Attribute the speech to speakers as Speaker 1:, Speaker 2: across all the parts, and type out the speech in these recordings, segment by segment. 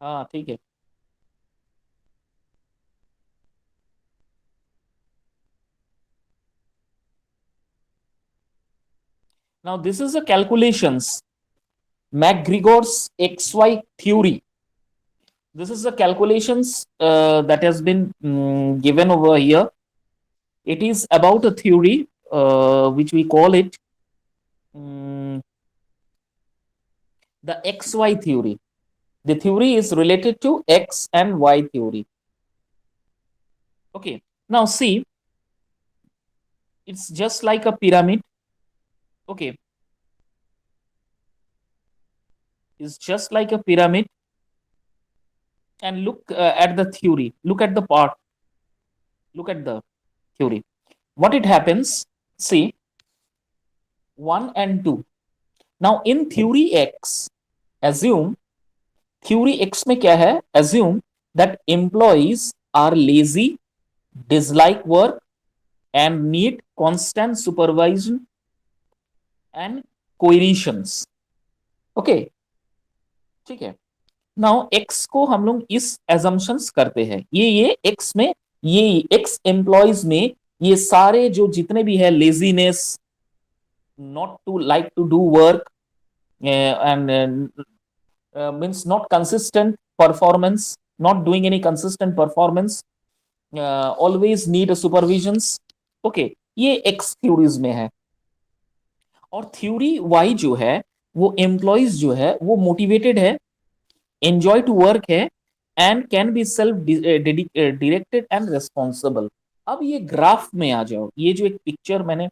Speaker 1: हाँ ठीक है। Now this is a calculations, MacGregor's XY theory. This is the calculations that has been given over here. It is about a theory which we call it um, the XY theory. The theory is related to X and Y theory. Okay. Now see, it's just like a pyramid. Okay. It's just like a pyramid. And look at the theory. Look at the part. Look at the theory. What it happens? See, 1 and 2. Now in theory X, assume theory X में क्या है? Assume that employees are lazy, dislike work, and need constant supervision and coercions. Okay, ठीक है। Now x को हम लोग इस assumptions करते हैं, ये एक्स में, ये एक्स एम्प्लॉयज में ये सारे जो जितने भी है, laziness, not to like to do work, and means not consistent performance, not doing any consistent performance, always need a supervisions. Okay, ये एक्स थ्योरीज में है। और थ्योरी वाई जो है, वो एम्प्लॉयज जो है वो मोटिवेटेड है, एंजॉय टू वर्क है, and can be self directed and responsible. अब ये ग्राफ में आ जाओ, ये जो एक पिक्चर मैंने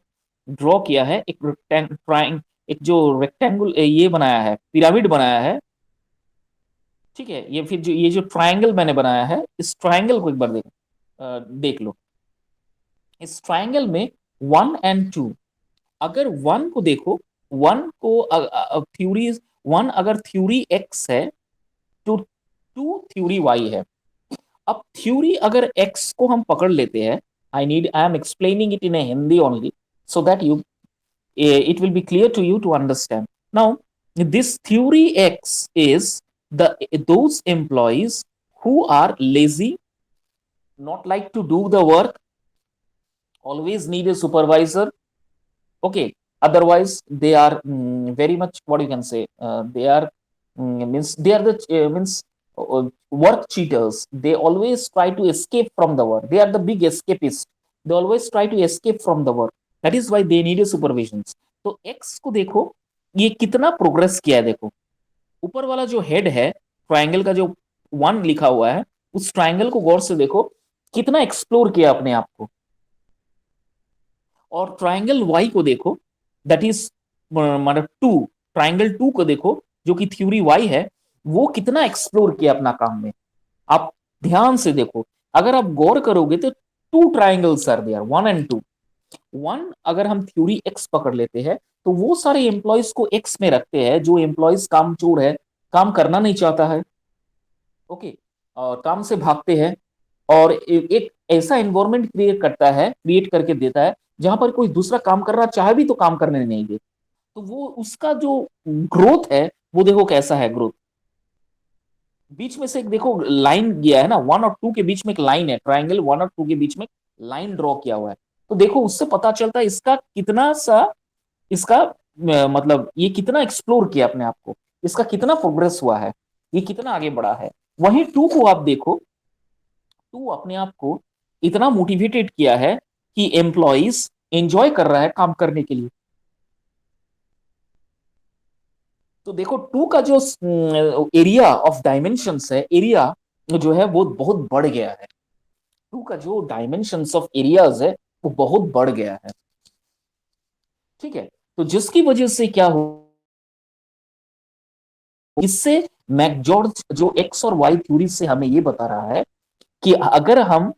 Speaker 1: ड्रॉ किया है, एक ट्राइंग, एक जो रेक्टेंगल ये बनाया है, पिरामिड बनाया है, ठीक है। ये फिर जो ये जो ट्रायंगल मैंने बनाया है, इस ट्रायंगल को एक बार देख लो। इस ट्रायंगल में 1 and 2, अगर वन को देखो, वन को थ्योरी, वन अगर थ्योरी एक्स है तो टू थ्योरी वाई है। अब थ्योरी अगर एक्स को हम पकड़ लेते हैं, I am explaining it in A Hindi only, so that you it will be clear to you to understand. Now, this theory X is the those employees who are lazy, not like to do the work, always need a supervisor. Okay, otherwise they are very much, what you can say, they are means they are the means work cheaters. They always try to escape from the work. They are the big escapists. They always try to escape from the work. That is why they need a supervision. तो x को देखो, ये कितना progress किया है देखो। ऊपर वाला जो हेड है ट्रायंगल का, जो 1 लिखा हुआ है, उस ट्रायंगल को गौर से देखो, कितना एक्सप्लोर किया अपने आप को। और ट्रायंगल वाई को देखो, दैट इज मतलब 2, ट्रायंगल 2 को देखो, जो कि थ्योरी वाई है, वो कितना एक्सप्लोर किया अपना काम में। आप ध्यान से देखो, अगर आप गौर करोगे तो 2 ट्रायंगल्स आर देयर, 1 and 2। 1 अगर हम थ्योरी एक्स पकड़ लेते हैं, तो वो सारे एम्प्लॉयज को एक्स में रखते हैं जो एम्प्लॉयज काम चोर है, काम करना नहीं चाहता है, ओके, और काम से भागते हैं, और एक ऐसा एनवायरनमेंट क्रिएट करता है, क्रिएट करके देता है, जहां पर कोई दूसरा काम करना चाहे भी तो काम करने नहीं दे। तो वो उसका जो ग्रोथ है, वो देखो कैसा है ग्रोथ। बीच में से एक देखो लाइन गया है ना, 1 और 2 के बीच में एक लाइन है, ट्राइंगल 1 और 2 के बीच में लाइन ड्रॉ किया हुआ है। तो देखो उससे पता चलता है इसका कितना सा, इसका मतलब ये कितना एक्सप्लोर किया अपने आप को, इसका कितना प्रोग्रेस हुआ है, ये कितना आगे बढ़ा है। वहीं 2 को आप देखो, 2 अपने आप को इतना मोटिवेटेड किया है कि एम्प्लॉइज एंजॉय कर रहा है काम करने के लिए। तो देखो 2 का जो एरिया ऑफ डायमेंशंस है, एरिया जो है वो बहुत बढ़ गया है। 2 का जो डायमेंशंस ऑफ एरियाज है, वो बहुत बढ़ गया है, ठीक है। तो जिसकी वजह से क्या हो, इससे मैकजॉर्ज जो एक्स और वाई थ्योरी से हमें ये बता रहा है कि अगर हम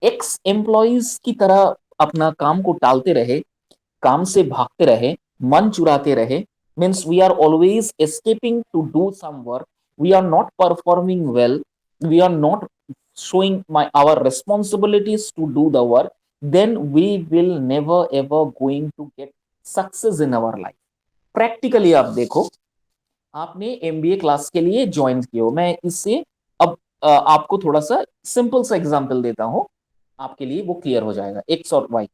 Speaker 1: एक्स एम्प्लॉयज की तरह अपना काम को टालते रहे, काम से भागते रहे, मन चुराते रहे, means we are always escaping to do some work, we are not performing well, we are not showing our responsibilities to do the work, then we will never ever going to get success in our life. Practically आप देखो, आपने MBA class के लिए join किया हो, मैं इससे आपको थोड़ा सा सिंपल सा एग्जांपल देता हूं, आपके लिए वो क्लियर हो जाएगा। एक्स और Y,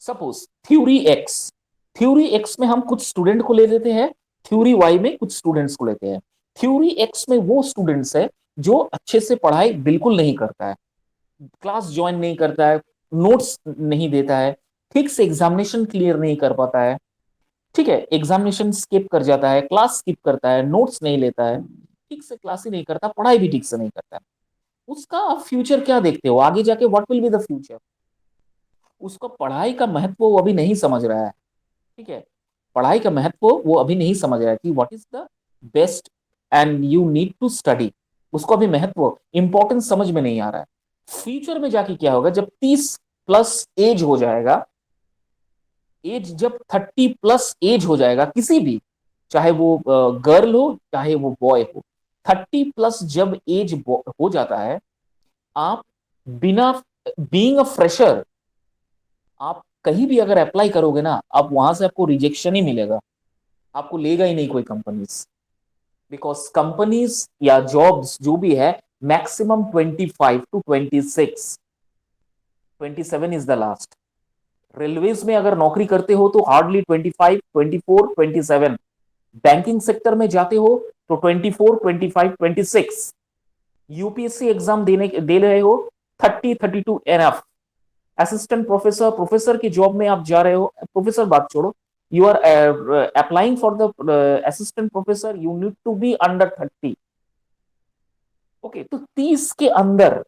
Speaker 1: suppose theory X, theory X में हम कुछ स्टूडेंट को ले लेते हैं, थ्योरी वाई में कुछ स्टूडेंट्स को लेते हैं। थ्योरी एक्स में वो स्टूडेंट्स है जो अच्छे से पढ़ाई बिल्कुल नहीं करता है, क्लास ज्वाइन नहीं करता है, नोट्स नहीं देता है, ठीक से एग्जामिनेशन क्लियर नहीं कर पाता है, ठीक है, एग्जामिनेशन स्किप कर जाता है, क्लास स्किप करता है, नोट्स नहीं लेता है, ठीक से क्लास ही नहीं करता, पढ़ाई भी ठीक से नहीं करता है, उसका आप फ्यूचर क्या देखते हो आगे जाके, what will be the future? उसको पढ़ाई का महत्व वो अभी नहीं समझ रहा है, ठीक है, पढ़ाई का महत्व वो अभी नहीं समझ रहा है कि what is the best and you need to study, उसको अभी महत्व इंपॉर्टेंस समझ में नहीं आ रहा है। फ्यूचर में जाके क्या होगा, जब 30+ एज हो जाएगा, एज जब 30+ एज हो जाएगा किसी भी, चाहे वो गर्ल हो चाहे वो बॉय हो, 30+ जब एज हो जाता है, आप बिना बीइंग अ फ्रेशर, आप कहीं भी अगर अप्लाई करोगे ना, आप वहां से आपको रिजेक्शन ही मिलेगा, आपको लेगा ही नहीं कोई कंपनीज, बिकॉज कंपनीज या जॉब्स जो भी है, maximum 25 to 26, 27 is the last. Railways में अगर नौकरी करते हो तो हार्डली 25, 24, 27, बैंकिंग सेक्टर में जाते हो तो 24, 25, 26, यूपीएससी एग्जाम दे रहे हो 30, 32 एनएफ, असिस्टेंट प्रोफेसर, प्रोफेसर की जॉब में आप जा रहे हो, प्रोफेसर बात छोड़ो, you are applying for the assistant professor, you need to be under 30। Okay, तो 30 के अंदर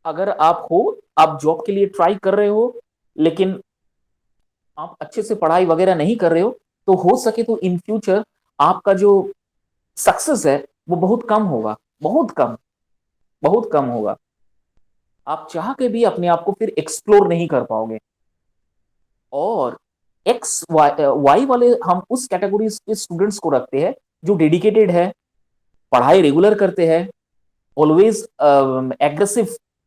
Speaker 1: अगर आप हो, आप जॉब के लिए ट्राई कर रहे हो, लेकिन आप अच्छे से पढ़ाई वगैरह नहीं कर रहे हो, तो हो सके तो इन फ्यूचर आपका जो सक्सेस है वो बहुत कम होगा, बहुत कम, बहुत कम होगा। आप चाह के भी अपने आप को फिर एक्सप्लोर नहीं कर पाओगे। और एक्स वाई वाले हम उस कैटेगरी के स्टूडेंट्स को रखते हैं जो डेडिकेटेड है, पढ़ाई रेगुलर करते हैं, always aggressive,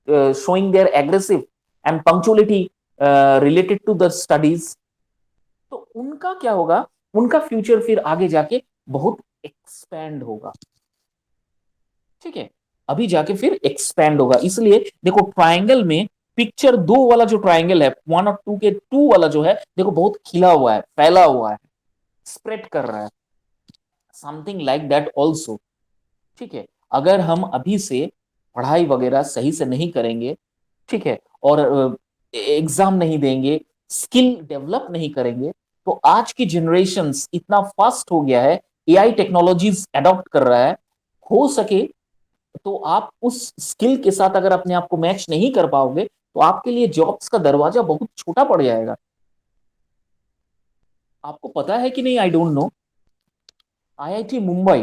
Speaker 1: showing their aggressive and punctuality related to the studies. तो उनका क्या होगा, उनका फ्यूचर फिर आगे जाके बहुत एक्सपैंड होगा, ठीक है, अभी जाके फिर एक्सपैंड होगा। इसलिए देखो ट्राइंगल में, पिक्चर 2 वाला जो ट्राइंगल है, 1 और 2 के 2 वाला जो है, देखो बहुत खिला हुआ है, फैला हुआ है, स्प्रेड कर रहा है, समथिंग लाइक दैट ऑल्सो, ठीक है। अगर हम अभी से पढ़ाई वगैरह सही से नहीं करेंगे, ठीक है, और एग्जाम नहीं देंगे, स्किल डेवलप नहीं करेंगे, तो आज की जनरेशन इतना फास्ट हो गया है, एआई टेक्नोलॉजीज अडॉप्ट कर रहा है, हो सके तो आप उस स्किल के साथ अगर अपने आप को मैच नहीं कर पाओगे, तो आपके लिए जॉब्स का दरवाजा बहुत छोटा पड़ जाएगा। आपको पता है कि नहीं, I don't know, IIT Mumbai,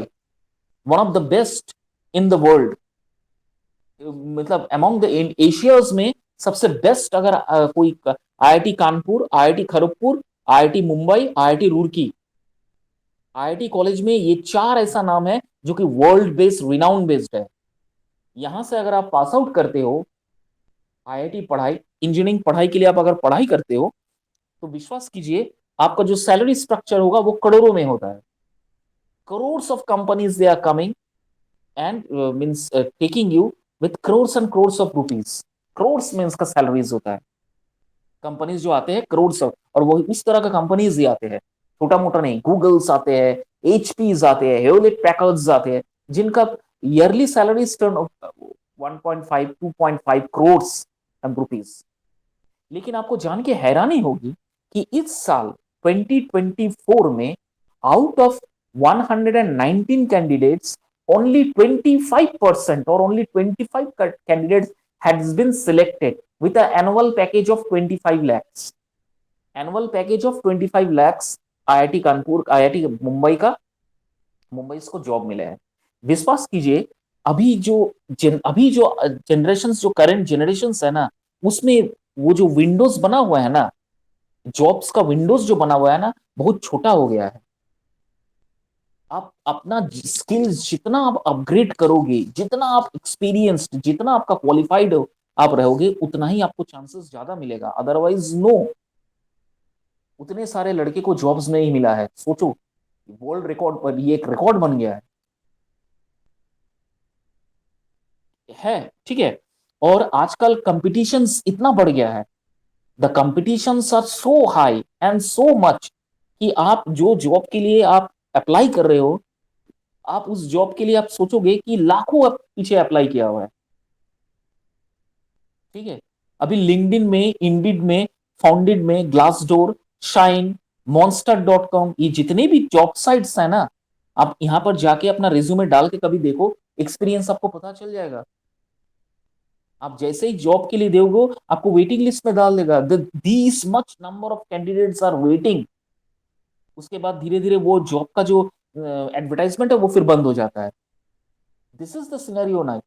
Speaker 1: one of the best in the world, मतलब अमॉन्ग द एशियाज में सबसे बेस्ट, अगर कोई IIT Kanpur, IIT Kharagpur, IIT Mumbai, IIT Roorkee, IIT college में ये 4 ऐसा नाम है जो कि वर्ल्ड बेस्ड, रिनाउंड बेस्ड है। यहां से अगर आप पास आउट करते हो, आईआईटी पढ़ाई, इंजीनियरिंग पढ़ाई के लिए आप अगर पढ़ाई करते हो, तो विश्वास कीजिए आपका जो सैलरी स्ट्रक्चर होगा वो करोड़ों में होता है। Crores of companies they are coming and means taking you with crores and crores of rupees, crores में इसका सैलरीज होता है, कंपनीज जो आते हैं करोड्स ऑफ, और वो उस तरह का कंपनीज ही आते हैं, छोटा मोटा नहीं, गूगल्स आते हैं, एचपीज आते हैं, हेवलेट पैकर्ड्स आते हैं, जिनका yearly salary 1.5, 2.5 crores and rupees. लेकिन आपको जान के हैरानी होगी कि इस साल 2024 में आउट ऑफ 119 कैंडिडेट्स, ओनली 25% और only 25 candidates has been selected with an annual package of 25 lakhs, annual package of 25 lakhs। IIT Kanpur, IIT Mumbai का, मुंबई इसको जॉब मिले हैं। विश्वास कीजिए, अभी जो जनरेशन, जो करंट जनरेशन है ना, उसमें वो जो विंडोज बना हुआ है ना, जॉब्स का विंडोज जो बना हुआ है ना, बहुत छोटा हो गया है। आप अपना स्किल्स जितना आप अपग्रेड करोगे, जितना आप एक्सपीरियंस्ड, जितना आपका क्वालिफाइड आप रहोगे, उतना ही आपको चांसेस ज्यादा मिलेगा, अदरवाइज नो। उतने सारे लड़के को जॉब्स नहीं मिला है, सोचो, वर्ल्ड रिकॉर्ड पर ये एक रिकॉर्ड बन गया है। है, ठीक है। और आजकल कंपटीशंस इतना बढ़ गया है, the competitions are so high and so much कि आप जो जॉब के लिए आप अप्लाई कर रहे हो, आप उस जॉब के लिए आप सोचोगे कि लाखों आप पीछे अप्लाई किया हुआ है, ठीक है। अभी लिंक्डइन में, इंडीड में, फाउंडेड में, ग्लासडोर, शाइन, monster.com, ये जितने भी जॉब साइट्स है ना, आप यहां पर जाके अपना रिज्यूमे डाल के कभी देखो, एक्सपीरियंस आपको पता चल जाएगा। आप जैसे ही जॉब के लिए दोगे, आपको वेटिंग लिस्ट में डाल देगा, these much number of candidates are waiting. उसके बाद धीरे धीरे वो जॉब का जो एडवर्टाइजमेंट है वो फिर बंद हो जाता है। दिस इज द सिनेरियो ना।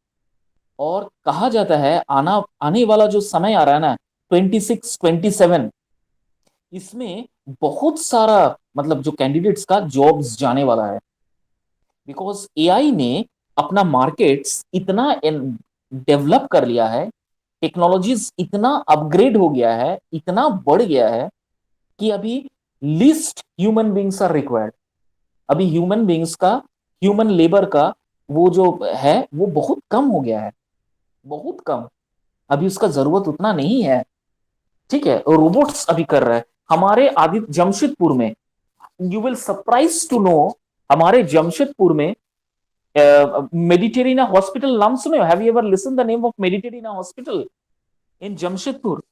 Speaker 1: और कहा जाता है आना आने वाला जो समय आ रहा है ना, 26 27, इसमें बहुत सारा मतलब जो कैंडिडेट्स का जॉब्स जाने वाला है, बिकॉज एआई ने अपना मार्केट्स इतना डेवलप कर लिया है, टेक्नोलॉजीज इतना अपग्रेड हो गया है, इतना बढ़ गया है कि अभी list human beings are required. अभी ह्यूमन बींग्स का, ह्यूमन लेबर का वो जो है वो बहुत कम हो गया है, बहुत कम। अभी उसका जरूरत उतना नहीं है, ठीक है। रोबोट्स अभी कर रहा है हमारे आदित्य जमशेदपुर में। You will surprise to know, हमारे जमशेदपुर में मेडिटेरिना हॉस्पिटल नाम सुने हो? Have you ever listen the name of Meditrina hospital in Jamshedpur?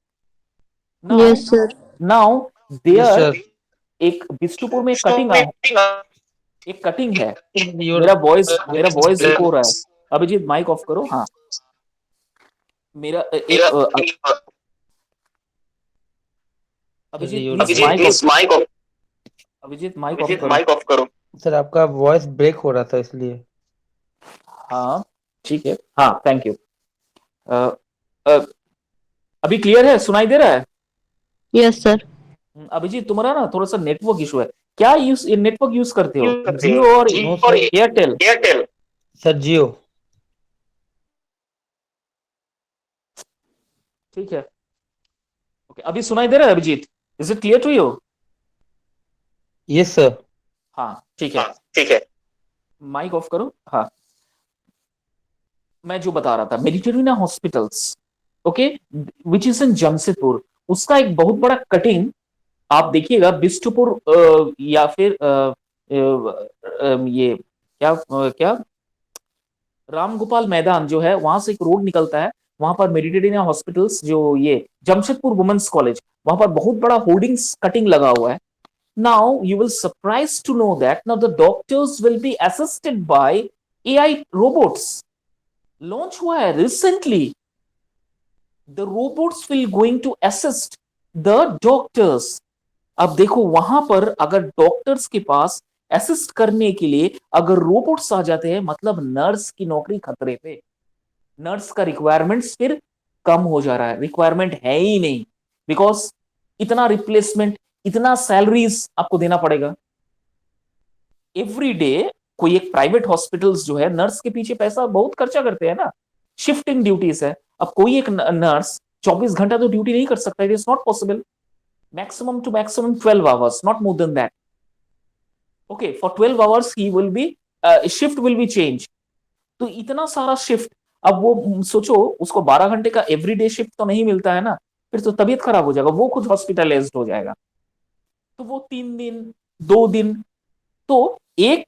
Speaker 1: Now,
Speaker 2: Yes, sir.
Speaker 1: Now
Speaker 3: Yes,
Speaker 1: there
Speaker 3: sir.
Speaker 1: एक बिष्टुपुर में कटिंग, एक कटिंग है।
Speaker 3: Your
Speaker 1: मेरा वॉइस इको हो रहा है। अभिजीत माइक ऑफ करो। हाँ, मेरा एक
Speaker 3: sir,
Speaker 1: Abhijit
Speaker 3: your
Speaker 1: please mic off, Abhijit mic off करो।
Speaker 3: sir आपका वॉइस ब्रेक हो रहा था इसलिए।
Speaker 1: हाँ ठीक है, हाँ थैंक यू। अभी क्लियर है, सुनाई दे रहा है?
Speaker 2: Yes, sir.
Speaker 1: अभिजीत तुम्हारा ना थोड़ा सा नेटवर्क इशू है। क्या यूज नेटवर्क यूज करते हो, जियो और
Speaker 3: no sir,
Speaker 1: Airtel?
Speaker 3: Sir Jio.
Speaker 1: ठीक है, ओके, अभी सुनाई दे रहा है Abhijit? Is it clear to you?
Speaker 3: Yes sir.
Speaker 1: हाँ ठीक है, माइक ऑफ करो। हाँ, मैं जो बता रहा था, Mediterranean hospitals, okay, which is in Jamshedpur, उसका एक बहुत बड़ा कटिंग आप देखिएगा बिष्टुपुर या फिर ये क्या क्या रामगोपाल मैदान जो है, वहां से एक रोड निकलता है, वहां पर मेडिटेरियन हॉस्पिटल्स, जो ये जमशेदपुर वुमेन्स कॉलेज, वहां पर बहुत बड़ा होर्डिंग्स कटिंग लगा हुआ है। Now you will surprise to know that now the doctors will be assisted by AI robots. Launch हुआ है recently, the robots will going to assist the doctors. अब देखो वहां पर अगर डॉक्टर्स के पास असिस्ट करने के लिए अगर रोबोट्स आ जाते हैं, मतलब नर्स की नौकरी खतरे पे। नर्स का रिक्वायरमेंट्स फिर कम हो जा रहा है, रिक्वायरमेंट है ही नहीं, बिकॉज इतना रिप्लेसमेंट, इतना सैलरीज आपको देना पड़ेगा एवरी डे। कोई एक प्राइवेट हॉस्पिटल्स जो है नर्स के पीछे पैसा बहुत खर्चा करते हैं ना, शिफ्टिंग ड्यूटीज है। अब कोई एक नर्स 24 घंटा तो ड्यूटी नहीं कर सकता, it is not possible. maximum to maximum 12 hours, not more than that. Okay, for 12 hours he will be shift will be changed। तो इतना सारा शिफ्ट, अब वो सोचो उसको 12 घंटे का एवरीडे शिफ्ट तो नहीं मिलता है ना, फिर तो तबीयत खराब हो जाएगा, वो खुद हॉस्पिटलाइज्ड हो जाएगा। तो वो 3 दिन, 2 दिन, तो एक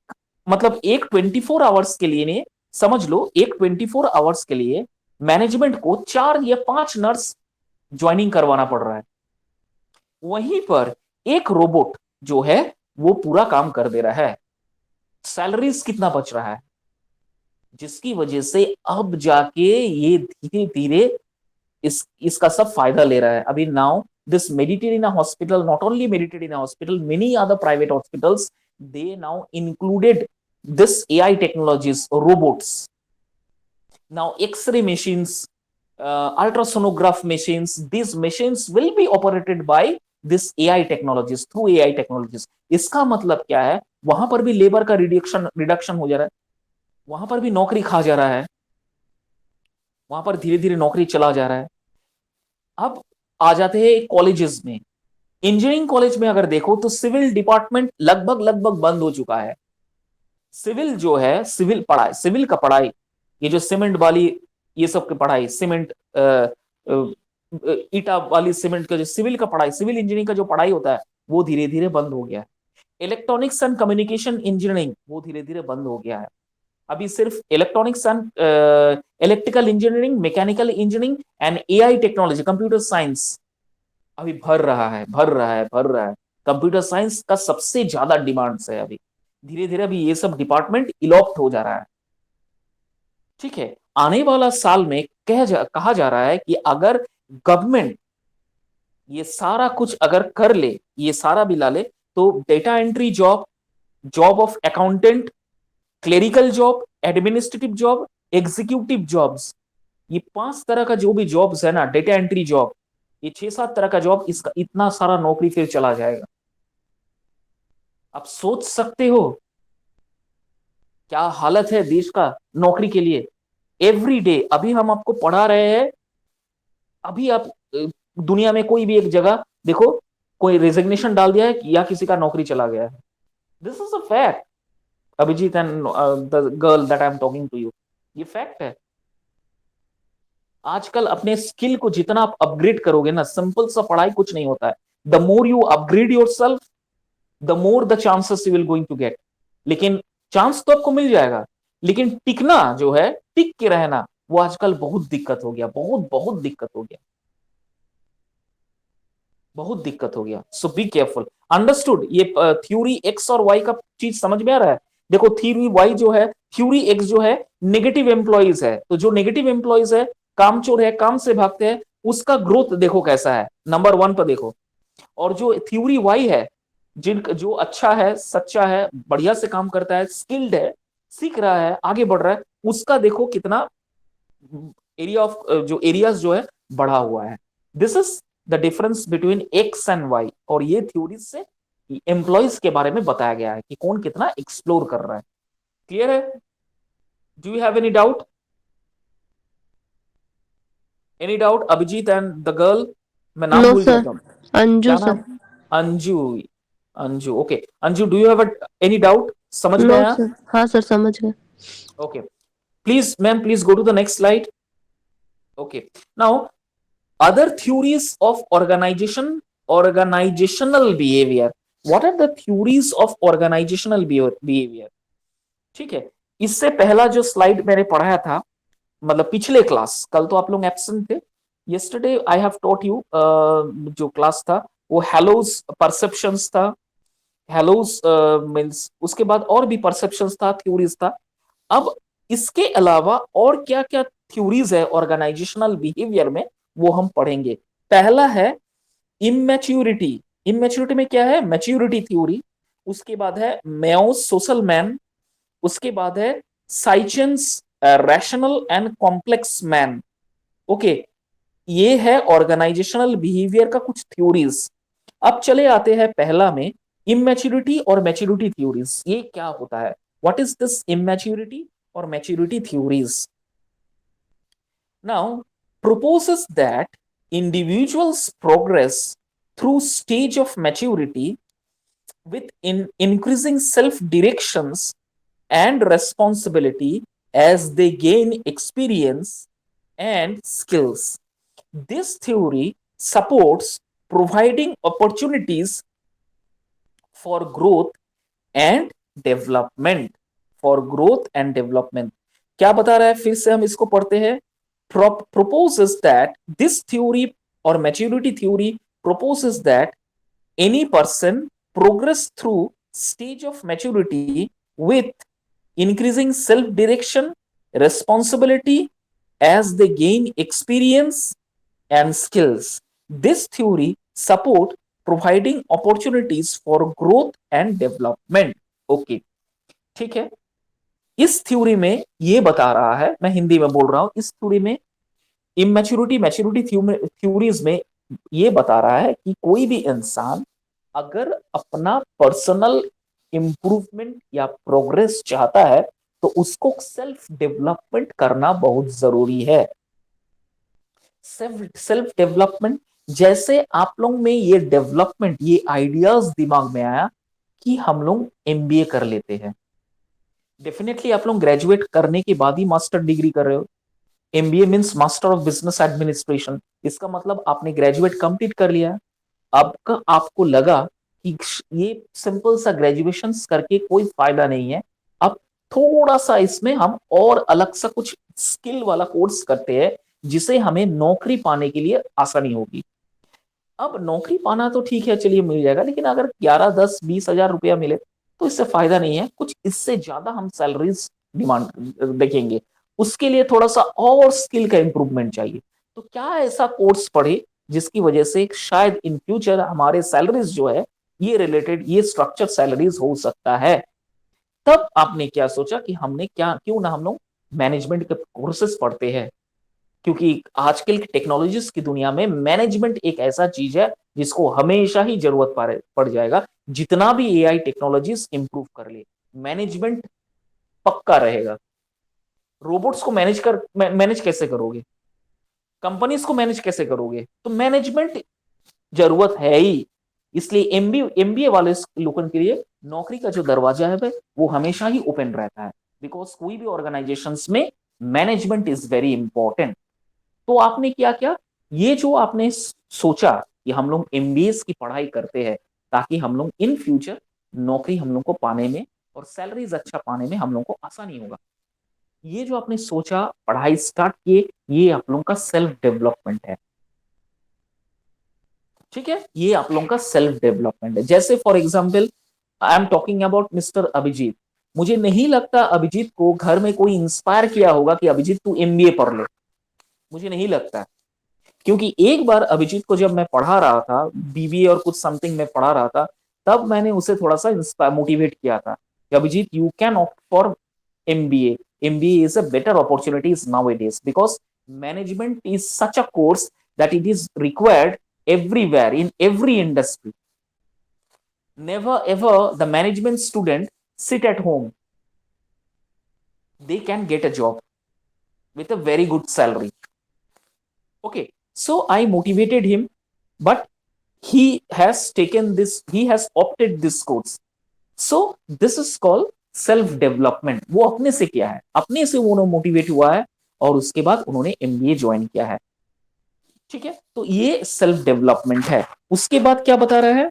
Speaker 1: मतलब एक 24 आवर्स के लिए ने, समझ लो एक 24 आवर्स के लिए मैनेजमेंट को 4 या 5 नर्स ज्वाइनिंग करवाना पड़ रहा है। वहीं पर एक रोबोट जो है वो पूरा काम कर दे रहा है। सैलरीज कितना बच रहा है, जिसकी वजह से अब जाके ये धीरे धीरे इसका सब फायदा ले रहा है। अभी now this Mediterranean hospital, not only Mediterranean hospital, many other private hospitals, they now included this AI technologies, robots. Now, X-ray machines, ultrasonograph machines, these machines will be operated by this AI technologies, through AI technologies। इसका मतलब क्या है, वहां पर भी labour का reduction हो जा रहा है, वहां पर भी नौकरी खा जा रहा है, वहां पर धीरे धीरे नौकरी चला जा रहा है। अब आ जाते हैं कॉलेजेस में। इंजीनियरिंग कॉलेज में अगर देखो तो सिविल डिपार्टमेंट लगभग लगभग बंद हो चुका है। सिविल जो है, सिविल का पढ़ाई, ये जो सीमेंट वाली ये सब की पढ़ाई, सीमेंट, ईटा वाली सीमेंट का जो सिविल का पढ़ाई, सिविल इंजीनियरिंग का जो पढ़ाई होता है वो धीरे धीरे बंद हो गया है। इलेक्ट्रॉनिक्स एंड कम्युनिकेशन इंजीनियरिंग वो धीरे धीरे बंद हो गया है। अभी सिर्फ electronics and electrical engineering, mechanical engineering and AI technology, computer science अभी भर रहा है, भर रहा है, भर रहा है। कंप्यूटर साइंस का सबसे ज्यादा डिमांड्स है अभी। धीरे धीरे अभी ये सब डिपार्टमेंट इलॉप्ट हो जा रहा है। ठीक है, आने वाला साल में कहा जा रहा है कि अगर गवर्नमेंट ये सारा कुछ अगर कर ले, ये सारा भी ला ले, तो data entry job, job of accountant, clerical job, administrative job, executive jobs, ये 5 तरह का जो भी जॉब्स है ना, डेटा एंट्री जॉब, ये 6-7 तरह का जॉब, इसका इतना सारा नौकरी फिर चला जाएगा। आप सोच सकते हो क्या हालत है देश का नौकरी के लिए। एवरी डे अभी हम आपको पढ़ा रहे हैं, अभी आप दुनिया में कोई भी एक जगह देखो, कोई रेजिग्नेशन डाल दिया है या किसी का नौकरी चला गया है। This is a fact, Abhijit and the girl that I am talking to you, ये फैक्ट है। आजकल अपने स्किल को जितना आप अपग्रेड करोगे ना, सिंपल सा पढ़ाई कुछ नहीं होता है। The more you upgrade your self, the more the chances you will going to get. लेकिन चांस तो आपको मिल जाएगा, लेकिन टिकना जो है, टिक के रहना, वो आजकल बहुत दिक्कत हो गया, बहुत बहुत दिक्कत हो गया, बहुत दिक्कत हो गया। सो बी केयरफुल। अंडरस्टूड? ये थ्योरी एक्स और वाई का चीज समझ में आ रहा है? देखो थ्योरी वाई जो है, थ्योरी एक्स जो है नेगेटिव एम्प्लॉइज है, तो जो नेगेटिव एम्प्लॉइज है, कामचोर है, काम से भागते हैं, उसका ग्रोथ देखो कैसा है, नंबर 1 पर देखो। और जो थ्योरी वाई है, जिन जो अच्छा है, सच्चा है, बढ़िया से काम करता है, स्किल्ड है, सीख रहा है, आगे बढ़ रहा है, उसका देखो कितना एरिया ऑफ, जो एरियाज जो है बढ़ा हुआ है। This is the difference between X and Y. और ये थ्योरीज से एम्प्लॉयज के बारे में बताया गया है कि कौन कितना एक्सप्लोर कर रहा है। क्लियर है? Do you have any doubt? Any doubt Abhijit and the girl? मैं नाम
Speaker 2: नो
Speaker 1: भूल
Speaker 2: सर,
Speaker 1: जाता हूँ।
Speaker 2: अंजू
Speaker 1: क्या
Speaker 2: सर।
Speaker 1: नाम? Anju. Anju, okay. Anju, do you have any doubt? समझ में
Speaker 2: नो
Speaker 1: आया?
Speaker 2: सर, हाँ सर समझ गए।
Speaker 1: Okay, please ma'am, please go to the next slide. Okay, now other theories of organizational behavior. What are the theories of organizational behavior? ठीक है, इससे पहला जो स्लाइड मैंने पढ़ाया था, मतलब पिछले क्लास, कल तो आप लोग एब्सेंट थे, yesterday I have taught you, जो क्लास था वो हेलोस परसेप्शंस था। हेलोस मीन्स, उसके बाद और भी परसेप्शंस था, थ्योरीज था। अब इसके अलावा और क्या क्या थ्योरीज है ऑर्गेनाइजेशनल बिहेवियर में, वो हम पढ़ेंगे। पहला है इमेच्योरिटी। इमेच्योरिटी में क्या है? Maturity theory. उसके बाद है मेओस सोशल मैन। उसके बाद है Schein's rational and complex man. Okay, ये है ऑर्गेनाइजेशनल बिहेवियर का कुछ थ्योरीज। अब चले आते हैं पहला में, इमेच्योरिटी और मैच्योरिटी थ्योरीज। ये क्या होता है? What is this immaturity or maturity theories? Now, proposes that individuals progress through stage of maturity with increasing self directions and responsibility as they gain experience and skills. This theory supports providing opportunities for growth and development, for growth and development. क्या बता रहा है? फिर से हम इसको पढ़ते हैं। proposes that this theory or maturity theory proposes that any person progress through stage of maturity with increasing self direction, responsibility as they gain experience and skills. This theory support providing opportunities for growth and development. Okay, ठीक है। इस theory में ये बता रहा है, मैं हिंदी में बोल रहा हूं, इस थ्योरी में इमेच्योरिटी मैच्योरिटी थ्योरीज में ये बता रहा है कि कोई भी इंसान अगर अपना पर्सनल इंप्रूवमेंट या प्रोग्रेस चाहता है, तो उसको सेल्फ डेवलपमेंट करना बहुत जरूरी है। सेल्फ डेवलपमेंट, जैसे आप लोग में ये डेवलपमेंट, ये आइडियाज दिमाग में आया कि हम लोग एमबीए कर लेते हैं। डेफिनेटली आप लोग ग्रेजुएट करने के बाद ही मास्टर डिग्री कर रहे हो, MBA means master of business administration. इसका मतलब आपने ग्रेजुएट कंप्लीट कर लिया, अब का आपको लगा कि ये सिंपल सा ग्रेजुएशन करके कोई फायदा नहीं है, अब थोड़ा सा इसमें हम और अलग सा कुछ स्किल वाला कोर्स करते हैं जिसे हमें नौकरी पाने के लिए आसानी होगी। अब नौकरी पाना तो ठीक है, चलिए मिल जाएगा, लेकिन अगर 11, 10, 20 हजार रुपया मिले तो इससे फायदा नहीं है, कुछ इससे ज्यादा हम सैलरीज डिमांड देखेंगे, उसके लिए थोड़ा सा और स्किल का इंप्रूवमेंट चाहिए। तो क्या ऐसा कोर्स पढ़े जिसकी वजह से शायद इन फ्यूचर हमारे सैलरीज जो है ये रिलेटेड, ये स्ट्रक्चर सैलरीज हो सकता है। तब आपने क्या सोचा कि हमने क्या, क्यों ना हम लोग मैनेजमेंट के कोर्सेज पढ़ते हैं, क्योंकि आजकल की टेक्नोलॉजीज की दुनिया में मैनेजमेंट एक ऐसा चीज है जिसको हमेशा ही जरूरत पड़ जाएगा। जितना भी एआई टेक्नोलॉजीज इंप्रूव कर ले, मैनेजमेंट पक्का रहेगा। रोबोट्स को मैनेज कैसे करोगे, कंपनीज को मैनेज कैसे करोगे, तो मैनेजमेंट जरूरत है ही। इसलिए एमबीए वाले लोगों के लिए नौकरी का जो दरवाजा है वो हमेशा ही ओपन रहता है, बिकॉज कोई भी ऑर्गेनाइजेशंस में मैनेजमेंट इज वेरी इंपॉर्टेंट। तो आपने क्या किया, ये जो आपने सोचा कि हम लोग एमबीए की पढ़ाई करते हैं ताकि हम लोग इन फ्यूचर नौकरी हम लोग को पाने में और सैलरीज अच्छा पाने में हम लोग को आसानी होगा, ये जो आपने सोचा पढ़ाई स्टार्ट किए, ये आप लोगों का सेल्फ डेवलपमेंट है। ठीक है, ये आप लोगों का सेल्फ डेवलपमेंट है। जैसे for example I am talking about mister Abhijit, मुझे नहीं लगता अभिजीत को घर में कोई इंस्पायर किया होगा कि अभिजीत तू एमबीए पढ़ ले, मुझे नहीं लगता। क्योंकि एक बार अभिजीत को जब मैं पढ़ा रहा था, बीबीए और कुछ समथिंग में पढ़ा रहा था, तब मैंने उसे थोड़ा सा मोटिवेट किया था कि Abhijit you can opt for MBA, MBA is a better opportunities nowadays because management is such a course that it is required everywhere in every industry. Never ever the management student sit at home, they can get a job with a very good salary. Okay, so I motivated him, but he has taken this, he has opted this course. So this is called self development. वो अपने से किया है, अपने से वो motivate हुआ है और उसके बाद उन्होंने एमबीए ज्वाइन किया है। ठीक है, तो ये सेल्फ डेवलपमेंट है। उसके बाद क्या बता रहा है,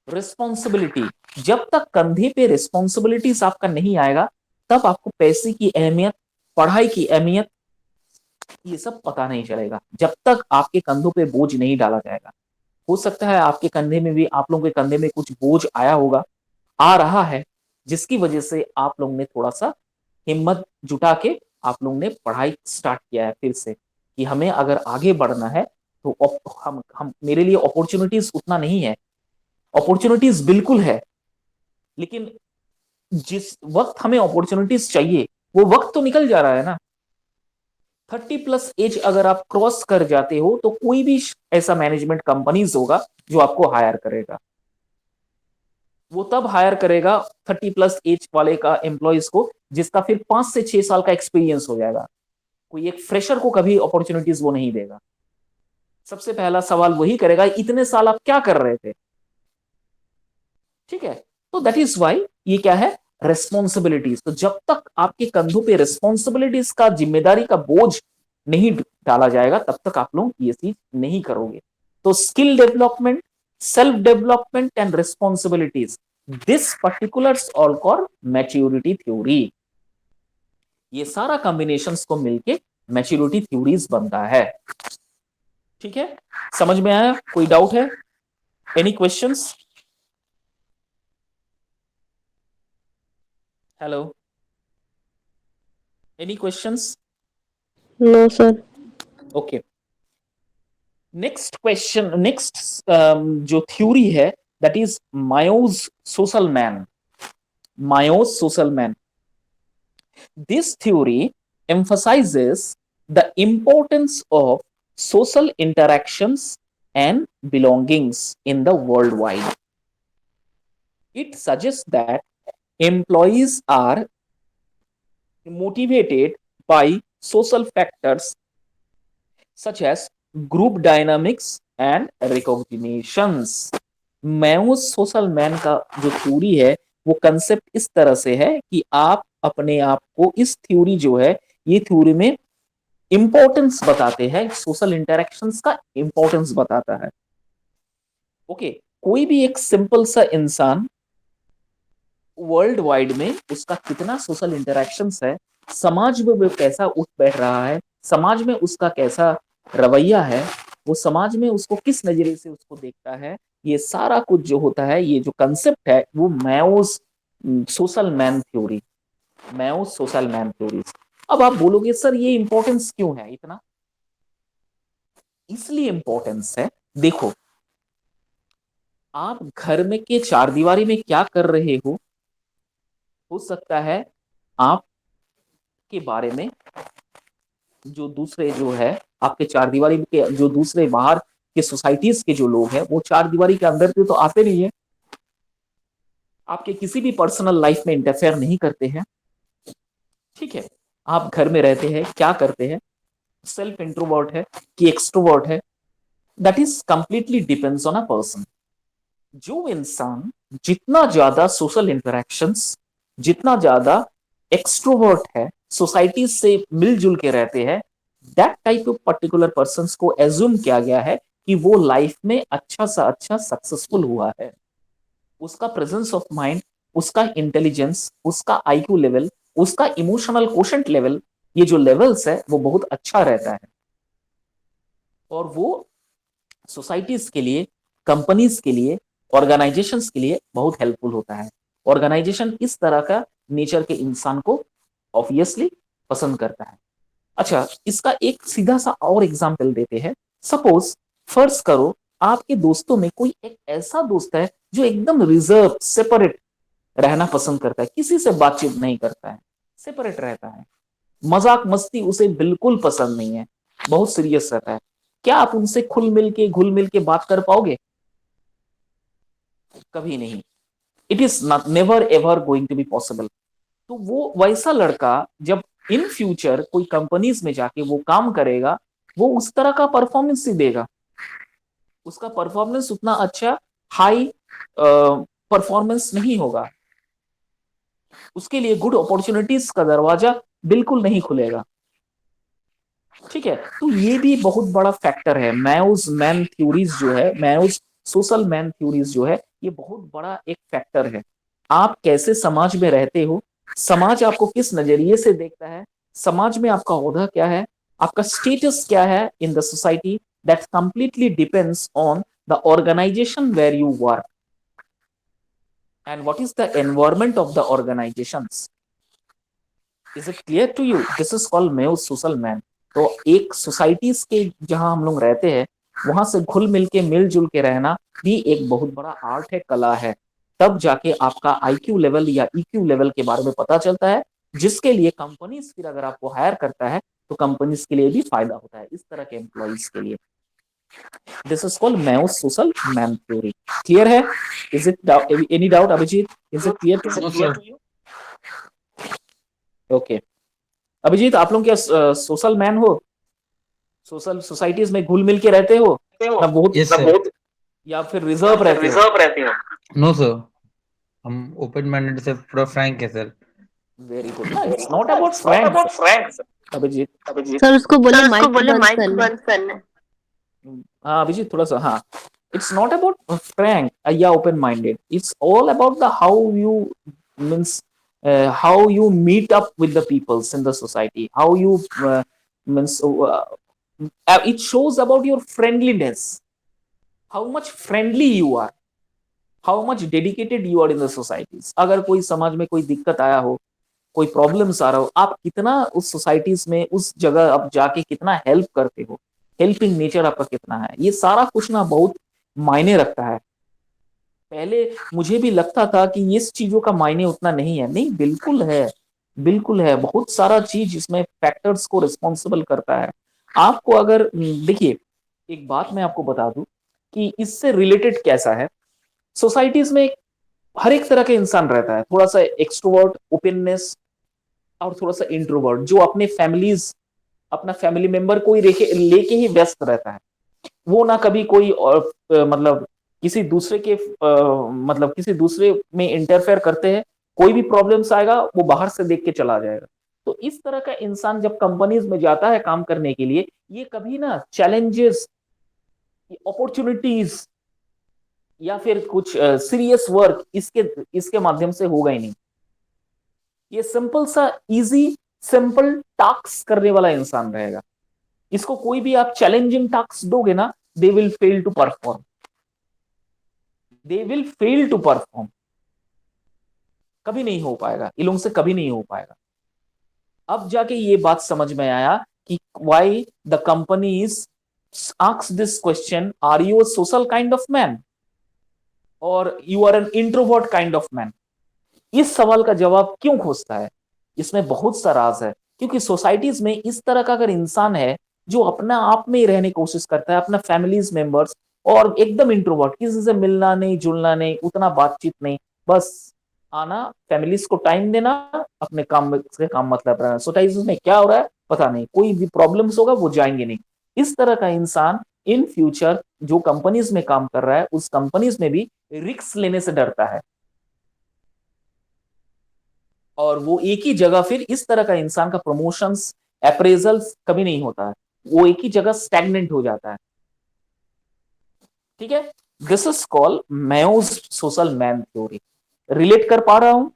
Speaker 1: रिस्पॉन्सिबिलिटी। जब तक कंधे पे रिस्पॉन्सिबिलिटीज आपका नहीं आएगा, तब आपको पैसे की अहमियत, पढ़ाई की अहमियत, ये सब पता नहीं चलेगा, जब तक आपके कंधों पे बोझ नहीं डाला जाएगा। हो सकता है आपके कंधे में भी, आप लोगों के कंधे में कुछ बोझ आया होगा, आ रहा है, जिसकी वजह से आप लोगों ने थोड़ा सा हिम्मत जुटा के आप लोगों ने पढ़ाई स्टार्ट किया है फिर से, कि हमें अगर आगे बढ़ना है तो हम मेरे लिए अपॉर्चुनिटीज उतना नहीं है, अपॉर्चुनिटीज बिल्कुल है, लेकिन जिस वक्त हमें अपॉर्चुनिटीज चाहिए वो वक्त तो निकल जा रहा है ना। 30+ एज अगर आप क्रॉस कर जाते हो तो कोई भी ऐसा मैनेजमेंट कंपनीज होगा जो आपको हायर करेगा, वो तब हायर करेगा 30+ एज वाले का एम्प्लॉयज को जिसका फिर 5 से 6 साल का एक्सपीरियंस हो जाएगा। कोई एक फ्रेशर को कभी अपॉर्चुनिटीज वो नहीं देगा। सबसे पहला सवाल वही करेगा, इतने साल आप क्या कर रहे थे। ठीक है, तो दैट इज वाई ये क्या है, रेस्पॉन्सिबिलिटीज। तो जब तक आपके कंधों पे रेस्पॉन्सिबिलिटीज का, जिम्मेदारी का बोझ नहीं डाला जाएगा, तब तक आप लोग ये चीज नहीं करोगे। तो skill development, self development and responsibilities, this particulars all call maturity theory. ये सारा कॉम्बिनेशंस को मिलके मैच्योरिटी थ्योरीज बनता है। ठीक है, समझ में आया, कोई डाउट है, any questions? Hello, any questions?
Speaker 2: No sir.
Speaker 1: Okay, next question, next जो थ्योरी है that is Mayo's social man. Mayo's social man, this theory emphasizes the importance of social interactions and belongings in the worldwide. It suggests that employees are motivated by social factors such as group dynamics and recognitions. Mayo's social man का जो theory है वो concept इस तरह से है कि आप अपने आप को, इस थ्योरी जो है, ये थ्योरी में इंपॉर्टेंस बताते हैं, सोशल इंटरेक्शंस का इंपॉर्टेंस बताता है। ओके, कोई भी एक सिंपल सा इंसान वर्ल्ड वाइड में उसका कितना सोशल इंटरेक्शंस है, समाज में वो कैसा उठ बैठ रहा है, समाज में उसका कैसा रवैया है, वो समाज में उसको किस नजरिए से उसको देखता है, ये सारा कुछ जो होता है, ये जो कंसेप्ट है वो Mayo's social man theory, Mayo's social man theory. अब आप बोलोगे सर ये इंपॉर्टेंस क्यों है इतना? इसलिए इंपॉर्टेंस है, देखो आप घर में के चार दीवारी में क्या कर रहे हो सकता है आपके बारे में जो दूसरे जो है, आपके चार दीवारी के जो दूसरे बाहर के सोसाइटीज के जो लोग हैं वो चार दीवारी के अंदर से तो आते नहीं है, आपके किसी भी पर्सनल लाइफ में इंटरफेयर नहीं करते हैं। ठीक है, आप घर में रहते हैं, क्या करते हैं, सेल्फ इंट्रोवर्ट है कि एक्सट्रोवर्ट है, that is completely depends on a person. जो इंसान जितना ज्यादा सोशल इंटरेक्शंस, जितना ज्यादा एक्सट्रोवर्ट है, सोसाइटी से मिलजुल के रहते हैं, that type of particular person को एज्यूम किया गया है कि वो लाइफ में अच्छा सा अच्छा सक्सेसफुल हुआ है। उसका प्रेजेंस ऑफ माइंड, उसका इंटेलिजेंस, उसका आईक्यू लेवल, उसका इमोशनल कोशेंट लेवल, ये जो लेवल्स है वो बहुत अच्छा रहता है, और वो सोसाइटीज के लिए, कंपनीज के लिए, ऑर्गेनाइजेशंस के लिए बहुत हेल्पफुल होता है। ऑर्गेनाइजेशन इस तरह का नेचर के इंसान को ऑब्वियसली पसंद करता है। अच्छा, इसका एक सीधा सा और एग्जाम्पल देते हैं। सपोज फर्ज करो आपके दोस्तों में कोई एक ऐसा दोस्त है जो एकदम रिजर्व सेपरेट रहना पसंद करता है, किसी से बातचीत नहीं करता है, सेपरेट रहता है, मजाक मस्ती उसे बिल्कुल पसंद नहीं है, बहुत सीरियस रहता है। क्या आप उनसे घुल मिल के बात कर पाओगे? कभी नहीं। It is not never ever going to be possible. तो वो वैसा लड़का जब इन फ्यूचर कोई कंपनीज में जाके वो काम करेगा, वो उस तरह का परफॉर्मेंस ही देगा, उसका परफॉर्मेंस उतना अच्छा हाई परफॉर्मेंस नहीं होगा, उसके लिए गुड अपॉर्चुनिटीज का दरवाजा बिल्कुल नहीं खुलेगा। ठीक है, तो ये भी बहुत बड़ा फैक्टर है। मैओस मैन थ्योरीज जो है, मैओस सोशल मैन थ्योरीज जो है, ये बहुत बड़ा एक फैक्टर है। आप कैसे समाज में रहते हो, समाज आपको किस नजरिए से देखता है, समाज में आपका ओहदा क्या है, आपका स्टेटस क्या है in the society, that completely depends on the organisation where you work and what is the environment of the organisations. Is it clear to you? This is called Mayo's social man. तो एक societies के जहां हम लोग रहते हैं, वहां से घुल मिल के मिलजुल के रहना भी एक बहुत बड़ा आर्ट है, कला है। तब जाके आपका आईक्यू लेवल या ईक्यू लेवल के बारे में पता चलता है, जिसके लिए कंपनीज फिर अगर आपको हायर करता है तो कंपनीज के लिए भी फायदा होता है, इस तरह के एम्प्लॉइज के लिए। This is called Mayo's social man theory. Clear है? Is it any doubt Abhijit? Is it clear to you? Okay, Abhijit आप लोग क्या सोशल मैन हो? सोशल सोसाइटीज में घुल मिल के रहते हो ना बहुत,
Speaker 3: यस
Speaker 1: ना
Speaker 3: सर।
Speaker 1: बहुत, या फिर रिजर्व रहते हो?
Speaker 3: नो सर, हम ओपन माइंडेड से पूरा फ्रैंक है सर।
Speaker 1: वेरी गुड ना, it's not about franks Abhijit.
Speaker 2: Sir उसको बोले
Speaker 4: सर उसको
Speaker 2: माइक
Speaker 4: बोले
Speaker 2: बंद
Speaker 4: माइक
Speaker 2: करना।
Speaker 4: बंद करना।
Speaker 1: हाँ अभिजीत थोड़ा सा, हाँ, इट्स नॉट अबाउट फ्रैंक या open minded, it's all about the how you means how you meet up with the peoples in the society, how you means it shows about your friendliness, how much friendly you are, how much dedicated you are in the societies. अगर कोई समाज में कोई दिक्कत आया हो, कोई problems आ रहा हो, आप कितना उस सोसाइटीज में उस जगह आप जाके कितना हेल्प करते हो, हेल्पिंग नेचर आपका कितना है, ये सारा कुछ ना बहुत मायने रखता है। पहले मुझे भी लगता था कि इस चीजों का मायने उतना नहीं है, नहीं बिल्कुल है, बिल्कुल है, बहुत सारा चीज इसमें फैक्टर्स को रिस्पॉन्सिबल करता है। आपको अगर देखिए, एक बात मैं आपको बता दूं कि इससे रिलेटेड कैसा है, सोसाइटीज में हर एक तरह का इंसान रहता है, थोड़ा सा एक्सट्रोवर्ट ओपननेस और थोड़ा सा इंट्रोवर्ट, जो अपने फैमिलीज, अपना फैमिली मेंबर को ही लेके ही व्यस्त रहता है। वो ना कभी कोई और मतलब किसी दूसरे के मतलब किसी दूसरे में इंटरफेयर करते हैं, कोई भी प्रॉब्लम्स आएगा वो बाहर से देख के चला जाएगा। तो इस तरह का इंसान जब कंपनीज में जाता है काम करने के लिए, ये कभी ना चैलेंजेस, अपॉर्चुनिटीज या फिर कुछ सीरियस वर्क इसके इसके माध्यम से होगा ही नहीं। ये सिंपल सा इजी सिंपल टास्क करने वाला इंसान रहेगा। इसको कोई भी आप चैलेंजिंग टास्क दोगे ना, they will fail to perform, they will fail to perform. कभी नहीं हो पाएगा, इन लोगों से कभी नहीं हो पाएगा। अब जाके ये बात समझ में आया कि why the companies ask this question, are you a social kind of man और you are an introvert kind of man. इस सवाल का जवाब क्यों खोजता है, इसमें बहुत सा राज है। क्योंकि सोसाइटीज में इस तरह का अगर इंसान है जो अपना आप में ही रहने की कोशिश करता है, अपना फैमिलीज मेंबर्स, और एकदम इंट्रोवर्ट, किसी से मिलना नहीं जुलना नहीं, उतना बातचीत नहीं, बस आना, फैमिलीज को टाइम देना, अपने काम से काम मतलब रहना, सोसाइटीज में क्या हो रहा है पता नहीं, कोई भी प्रॉब्लम्स होगा वो जाएंगे नहीं। इस तरह का इंसान इन फ्यूचर जो कंपनीज में काम कर रहा है, उस कंपनीज में भी रिस्क लेने से डरता है। और वो एक ही जगह, फिर इस तरह का इंसान का प्रमोशंस अप्रेजल्स कभी नहीं होता है, वो एक ही जगह स्टैग्नेंट हो जाता है। ठीक है, this is called Mayo's social man theory. Relate कर पा रहा हूं?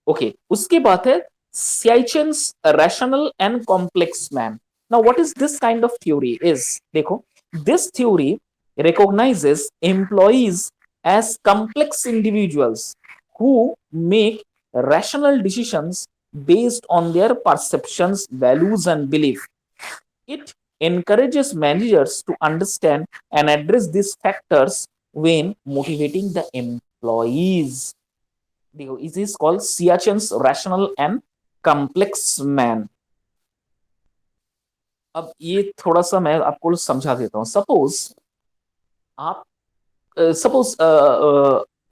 Speaker 1: ओके, उसके बाद है Schein's rational and complex man. Now what is this kind of theory is, देखो, this theory recognizes employees as complex individuals who make rational decisions based on their perceptions, values, and belief. It encourages managers to understand and address these factors when motivating the employees. This is called Siacen's rational and complex man. अब ये थोड़ा सा मैं आपको समझा देता हूं। आप सपोज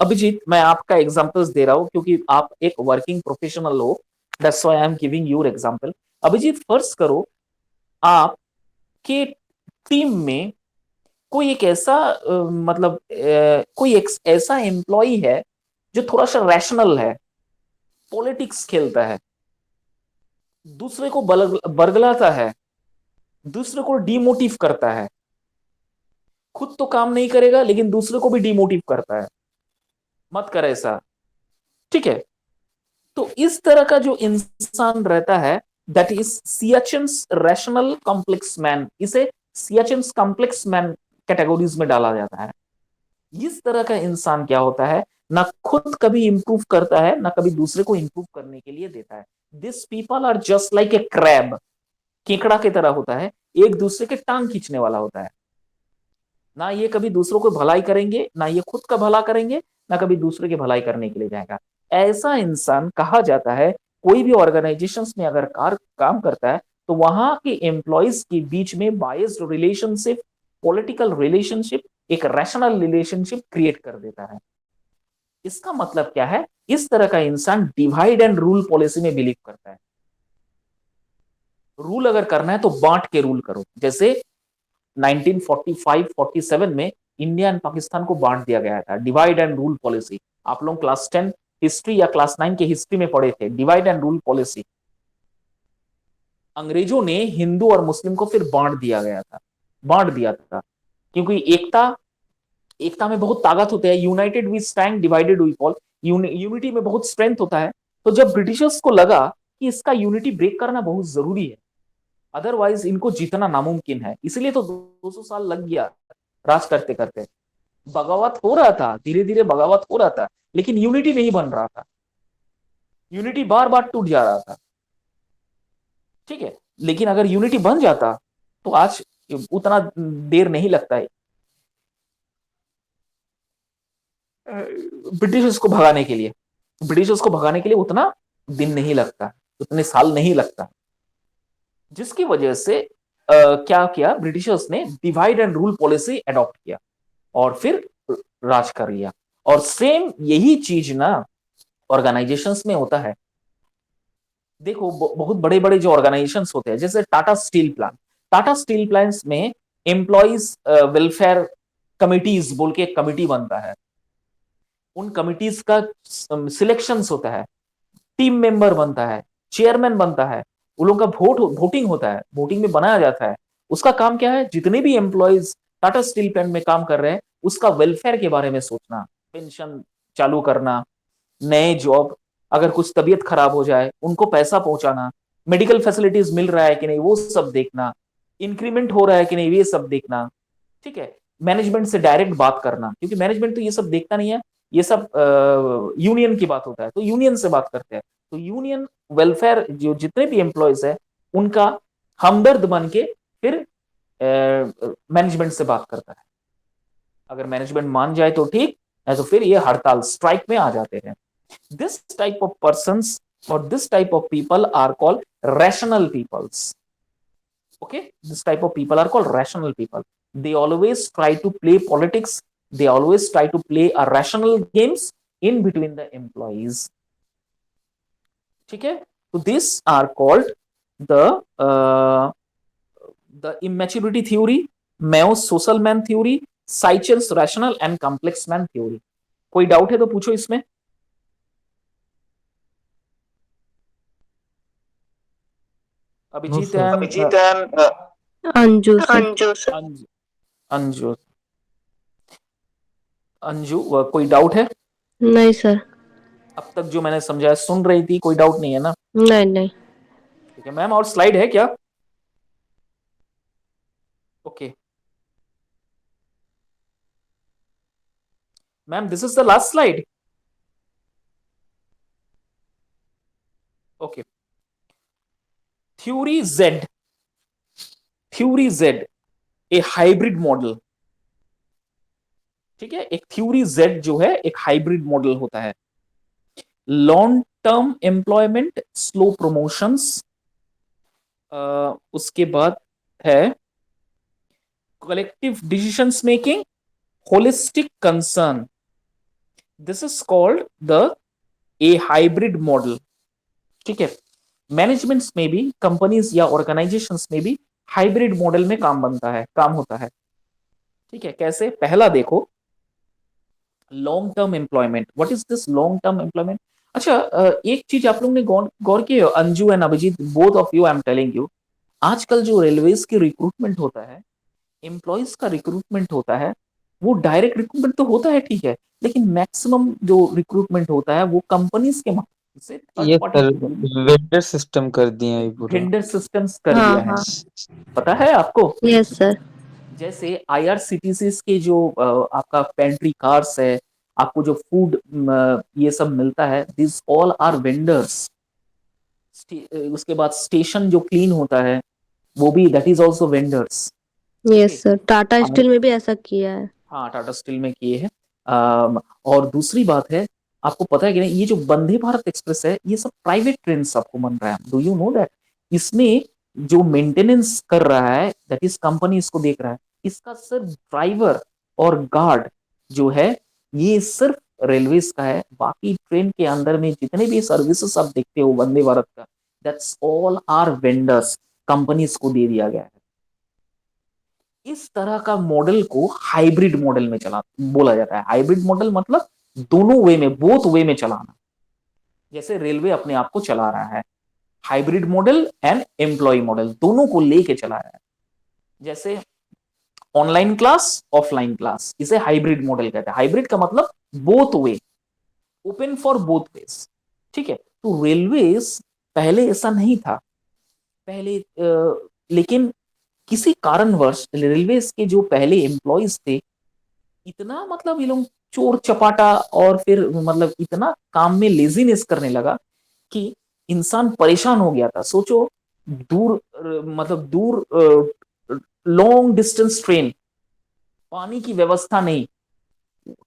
Speaker 1: अभिजीत, मैं आपका एग्जांपल्स दे रहा हूं क्योंकि आप एक वर्किंग प्रोफेशनल हो, that's why I am giving your example. Abhijit, फर्ज करो आपके टीम में कोई एक ऐसा कोई एक ऐसा एम्प्लॉय है जो थोड़ा सा रैशनल है, पॉलिटिक्स खेलता है, दूसरे को बरगलाता है, दूसरे को डिमोटिव करता है, खुद तो काम नहीं करेगा लेकिन दूसरे को भी डिमोटिव करता है, मत कर ऐसा। ठीक है, तो इस तरह का जो इंसान रहता है, that is Schein's rational complex man. इसे सियाचिन्स कॉम्प्लेक्स मैन कैटेगोरीज में डाला जाता है। इस तरह का इंसान क्या होता है, ना खुद कभी इंप्रूव करता है, ना कभी दूसरे को इंप्रूव करने के लिए देता है। This people are just like a crab, केकड़ा की तरह होता है, एक दूसरे के टांग खींचने वाला होता है। ना ये कभी दूसरों को भलाई करेंगे, ना ये खुद का भला करेंगे, ना कभी दूसरे की भलाई करने के लिए जाएगा। ऐसा इंसान कहा जाता है, कोई भी ऑर्गेनाइजेशंस में अगर काम करता है तो वहां के एम्प्लॉयज के बीच में बायस्ड रिलेशनशिप, पॉलिटिकल रिलेशनशिप, एक रैशनल रिलेशनशिप क्रिएट कर देता है। इसका मतलब क्या है, इस तरह का इंसान डिवाइड एंड रूल पॉलिसी में बिलीव करता है। रूल अगर करना है तो बांट के रूल करो। जैसे 1945-47 में इंडिया एंड पाकिस्तान को बांट दिया गया था, डिवाइड एंड रूल पॉलिसी। आप लोग क्लास 10 हिस्ट्री या क्लास 9 के हिस्ट्री में पढ़े थे, डिवाइड एंड रूल पॉलिसी। अंग्रेजों ने हिंदू और मुस्लिम को फिर बांट दिया था, क्योंकि एकता एकता में बहुत ताकत होती है। United we stand, divided we fall. Unity में बहुत स्ट्रेंथ होता है। तो जब ब्रिटिशर्स को लगा कि इसका यूनिटी ब्रेक करना बहुत जरूरी है, अदरवाइज इनको जीतना नामुमकिन है, इसलिए तो 200 साल लग गया राज करते करते। बगावत हो रहा था, धीरे धीरे बगावत हो रहा था, लेकिन यूनिटी नहीं बन रहा था, यूनिटी बार बार टूट जा रहा था। ठीक है, लेकिन अगर यूनिटी बन जाता तो आज उतना देर नहीं लगता है ब्रिटिशर्स को भगाने के लिए। ब्रिटिशर्स को भगाने के लिए उतना दिन नहीं लगता, उतने साल नहीं लगता। जिसकी वजह से क्या किया ब्रिटिशर्स ने, divide and rule policy adopt किया और फिर राज कर लिया। और सेम यही चीज ना ऑर्गेनाइजेशंस में होता है। देखो, बहुत बड़े बड़े जो ऑर्गेनाइजेशंस होते हैं, जैसे टाटा स्टील प्लांट्स में एम्प्लॉइज वेलफेयर कमिटीज बोल के एक कमिटी बनता है। उन कमिटीज का सिलेक्शंस होता है, टीम मेंबर बनता है, चेयरमैन बनता है, उन लोगों का वोटिंग होता है, वोटिंग में बनाया जाता है। उसका काम क्या है, जितने भी एम्प्लॉयज टाटा स्टील प्लांट में काम कर रहे हैं उसका वेलफेयर के बारे में सोचना, पेंशन चालू करना, नए जॉब, अगर कुछ तबीयत खराब हो जाए उनको पैसा पहुंचाना, मेडिकल फैसिलिटीज मिल रहा है कि नहीं वो सब देखना, इंक्रीमेंट हो रहा है कि नहीं ये सब देखना। ठीक है, मैनेजमेंट से डायरेक्ट बात करना, क्योंकि मैनेजमेंट तो ये सब देखता नहीं है, ये सब यूनियन की बात होता है, तो यूनियन से बात करते हैं। तो यूनियन वेलफेयर जो जितने भी एम्प्लॉयज है उनका हमदर्द बन के फिर मैनेजमेंट से बात करता है। अगर मैनेजमेंट मान जाए तो ठीक है, तो फिर ये हड़ताल स्ट्राइक में आ जाते हैं। दिस टाइप ऑफ पर्संस और this type of people are called rational peoples. Okay, this type of people are called rational people. They always try to play politics, they always try to play a rational games in between the employees. ठीक है, so these are called the uh, the immaturity theory, Mayow's social man theory, Seichel's rational and complex man theory. कोई doubt है तो पूछो इसमें।
Speaker 3: No,
Speaker 1: Abhijit
Speaker 3: sir.
Speaker 1: And
Speaker 2: Anju sir.
Speaker 1: Anju Anju Anju कोई doubt है?
Speaker 2: नहीं सर।
Speaker 1: अब तक जो मैंने समझाया सुन रही थी, कोई डाउट नहीं है ना?
Speaker 2: नहीं नहीं।
Speaker 1: ठीक है मैम, और स्लाइड है क्या? Okay ma'am, this is the last slide. Okay, theory Z, theory Z A hybrid model. ठीक है, एक थ्योरी जेड जो है एक हाइब्रिड मॉडल होता है। Long term employment, slow promotions, उसके बाद है collective decisions making, holistic concern. This is called the A hybrid model. ठीक है, मैनेजमेंट्स में भी, कंपनीज या ऑर्गेनाइजेशंस में भी हाइब्रिड मॉडल में काम बनता है, काम होता है। ठीक है, कैसे? पहला देखो, long term employment. What is this long term employment? अच्छा, एक चीज आप लोग ने गौर गौर की है, Anju and Abhijit, both of you, I am telling you, आजकल जो रेलवेज की रिक्रूटमेंट होता है, एम्प्लॉयज का रिक्रूटमेंट होता है, वो डायरेक्ट रिक्रूटमेंट तो होता है, ठीक है, लेकिन मैक्सिमम जो रिक्रूटमेंट होता है वो कंपनीज के माध्यम से थर्ड
Speaker 3: ये
Speaker 1: पार्टी
Speaker 3: सर वेंडर सिस्टम कर दिए हैं ये पूरा।
Speaker 1: वेंडर सिस्टम्स कर
Speaker 2: हाँ
Speaker 1: दिया है।
Speaker 2: हाँ।
Speaker 1: पता है आपको?
Speaker 2: Yes sir.
Speaker 1: जैसे आईआरसीटीसी के जो आपका पेंट्री कार्स है, आपको जो फूड ये सब मिलता है, दिस ऑल आर वेंडर्स। उसके बाद स्टेशन जो क्लीन होता है वो भी, that is also vendors.
Speaker 2: Yes sir, Tata steel में भी ऐसा किया है।
Speaker 1: हाँ, टाटा स्टील में किए हैं। और दूसरी बात है, आपको पता है कि नहीं, ये जो वंदे भारत एक्सप्रेस है ये सब प्राइवेट ट्रेन आपको बन रहा है, डू यू नो दैट? इसमें जो मेंटेनेंस कर रहा है, दैट इज कंपनी इसको देख रहा है, इसका सिर्फ ड्राइवर और गार्ड जो है ये सिर्फ रेलवेज का है। बाकी ट्रेन के अंदर में जितने भी सर्विसेज आप देखते हो वंदे भारत का, that's all are vendors, companies को दे दिया गया है। इस तरह का मॉडल को हाइब्रिड मॉडल में चला बोला जाता है। हाइब्रिड मॉडल मतलब दोनों वे में, बोथ वे में चलाना, जैसे रेलवे अपने आप को चला रहा है, hybrid model and employ model दोनों को लेके चला रहा है। जैसे ऑनलाइन क्लास, ऑफलाइन क्लास, इसे हाइब्रिड मॉडल कहते हैं। हाइब्रिड का मतलब both way, open for both ways. ठीक है, तो रेलवेज पहले ऐसा नहीं था, पहले लेकिन किसी कारणवश रेलवेज के जो पहले एम्प्लॉयज थे, इतना मतलब ये लोग चोर चपाटा और फिर मतलब इतना काम में लेजीनेस करने लगा कि इंसान परेशान हो गया था। सोचो, दूर मतलब दूर लॉन्ग डिस्टेंस ट्रेन, पानी की व्यवस्था नहीं,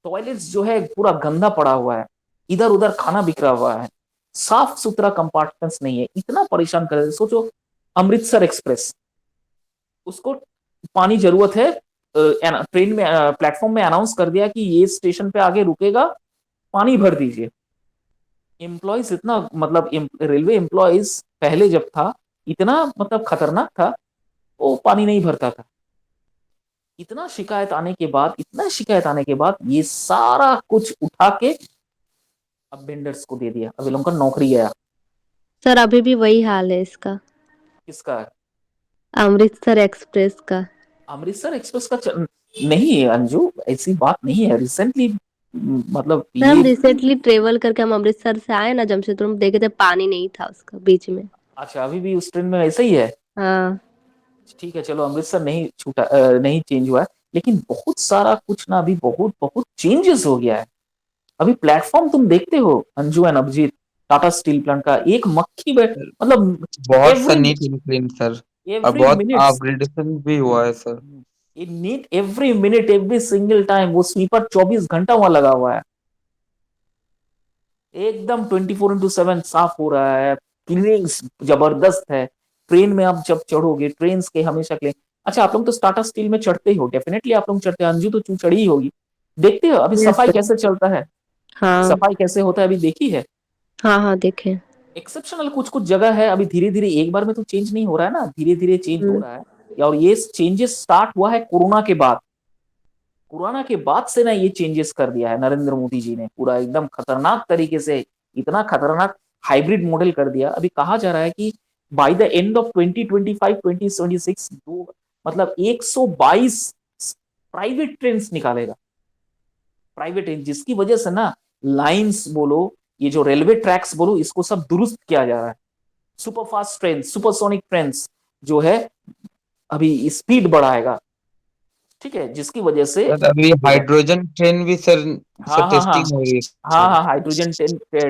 Speaker 1: टॉयलेट्स जो है पूरा गंदा पड़ा हुआ है, इधर उधर खाना बिखरा हुआ है, साफ सुथरा कंपार्टमेंट्स नहीं है, इतना परेशान कर रहे थे। सोचो, अमृतसर एक्सप्रेस, उसको पानी जरूरत है, ट्रेन में प्लेटफॉर्म में अनाउंस कर दिया कि ये स्टेशन पे आगे रुकेगा, पानी भर दीजिए। एम्प्लॉयज इतना मतलब रेलवे एम्प्लॉयज पहले जब था इतना मतलब खतरनाक था, वो पानी नहीं भरता था। इतना शिकायत आने के बाद, इतना शिकायत आने के बाद ये सारा कुछ उठा के अब वेंडर्स को दे दिया, अब इन लोगों का नौकरी गया।
Speaker 2: सर अभी भी वही हाल है इसका,
Speaker 1: किसका?
Speaker 2: अमृतसर एक्सप्रेस का।
Speaker 1: अमृतसर एक्सप्रेस का नहीं अंजू, ऐसी बात नहीं है। रिसेंटली मतलब
Speaker 2: सर हम
Speaker 1: ये,
Speaker 2: रिसेंटली ट्रेवल करके हम अमृतसर से आए ना जमशेदपुर, हम देखे थे पानी नहीं था उसका बीच में।
Speaker 1: अच्छा अभी भी उस ट्रेन में ऐसा ही है?
Speaker 2: हाँ।
Speaker 1: ठीक है चलो, अमृतसर नहीं छूटा, नहीं चेंज हुआ है, लेकिन बहुत सारा कुछ ना अभी बहुत बहुत चेंजेस हो गया है। अभी प्लेटफॉर्म तुम देखते हो Anju and Abhijit, Tata steel plant का एक मक्खी
Speaker 3: सर,
Speaker 1: मतलब
Speaker 3: बहुत सा
Speaker 1: every
Speaker 3: neat and clean sir. अब
Speaker 1: एवरी
Speaker 3: बहुत
Speaker 1: मिनट्स,
Speaker 3: अपग्रेडेशन भी हुआ है sir.
Speaker 1: Neat every minute every single time वो स्वीपर 24 घंटा वहां लगा हुआ है, एकदम 24/7 साफ हो रहा है, क्लीनिंग्स जबरदस्त है। ट्रेन में आप जब चढ़ोगे, ट्रेन के हमेशा के लिए, अच्छा आप लोग तो टाटा स्टील में चढ़ते ही हो, डेफिनेटली आप लोग चढ़ते हो, अंजू तो चढ़ी ही होगी। देखते हो अभी
Speaker 2: यस
Speaker 1: सफाई
Speaker 2: सर।
Speaker 1: कैसे चलता है,
Speaker 2: हाँ
Speaker 1: सफाई कैसे होता है अभी देखी है?
Speaker 2: हाँ हाँ देखे।
Speaker 1: एक्सेप्शनल कुछ कुछ जगह है, अभी धीरे धीरे एक बार में तो चेंज नहीं हो रहा है ना, धीरे धीरे चेंज हो
Speaker 2: हम्म।
Speaker 1: रहा है। और ये चेंजेस स्टार्ट हुआ है कोरोना के बाद, कोरोना के बाद से ना ये चेंजेस कर दिया है नरेंद्र मोदी जी ने, पूरा एकदम खतरनाक तरीके से, इतना खतरनाक हाइब्रिड मॉडल कर दिया। अभी कहा जा रहा है कि बाय द एंड ऑफ 2025 2026 दो मतलब 122 प्राइवेट ट्रेन निकालेगा, प्राइवेट ट्रेन, जिसकी वजह से ना लाइंस बोलो, ये जो रेलवे ट्रैक्स बोलो, इसको सब दुरुस्त किया जा रहा है। Super fast train, supersonic train जो है अभी स्पीड बढ़ाएगा, ठीक है, जिसकी वजह से
Speaker 3: सर अभी
Speaker 1: होगा।
Speaker 3: हाइड्रोजन ट्रेन भी सर,
Speaker 1: हाँ हाँ हाँ,
Speaker 3: टेस्टिंग हो रही है
Speaker 1: हाँ
Speaker 3: सर।
Speaker 1: हाँ हाइड्रोजन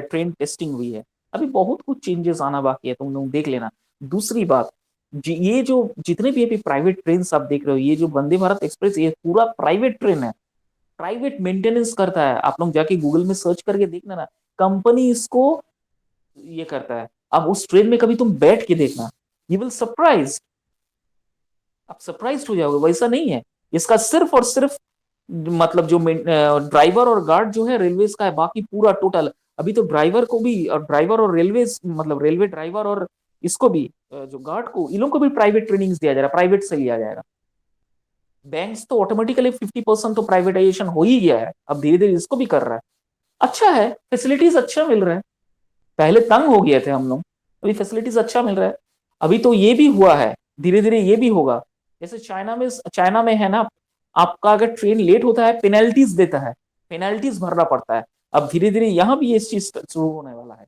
Speaker 1: ट्रेन टेस्टिंग हुई है। अभी बहुत कुछ चेंजेस आना बाकी है, तुम लोग देख लेना। दूसरी बात, ये जो जितने भी अभी प्राइवेट ट्रेन आप देख रहे हो, ये जो वंदे भारत एक्सप्रेस, ये पूरा प्राइवेट ट्रेन है, प्राइवेट मेंटेनेंस करता है। आप लोग जाके गूगल में सर्च करके देखना ना, कंपनी इसको ये करता है। अब उस ट्रेन में कभी तुम बैठ के देखना, यू विल सरप्राइज, आप सरप्राइज हो जाओगे, वैसा नहीं है। इसका सिर्फ और सिर्फ मतलब जो ड्राइवर और गार्ड जो है रेलवे का है, बाकी पूरा टोटल। अभी तो ड्राइवर को भी, और ड्राइवर और रेलवे मतलब रेलवे ड्राइवर और इसको भी जो गार्ड को, इन लोगों को भी प्राइवेट ट्रेनिंग दिया जा रहा है, प्राइवेट से लिया जाएगा। बैंक्स तो ऑटोमेटिकली 50% तो प्राइवेटाइजेशन हो ही गया है, अब धीरे धीरे इसको भी कर रहा है। अच्छा है, फैसिलिटीज अच्छा मिल रहा है, पहले तंग हो गए थे हम लोग, अभी फैसिलिटीज अच्छा मिल रहा है। अभी तो ये भी हुआ है, धीरे धीरे ये भी होगा। जैसे चाइना में है ना, आपका अगर ट्रेन लेट होता है पेनल्टीज देता है, पेनल्टीज भरना पड़ता है। अब धीरे धीरे यहां भी ये चीज शुरू होने वाला है,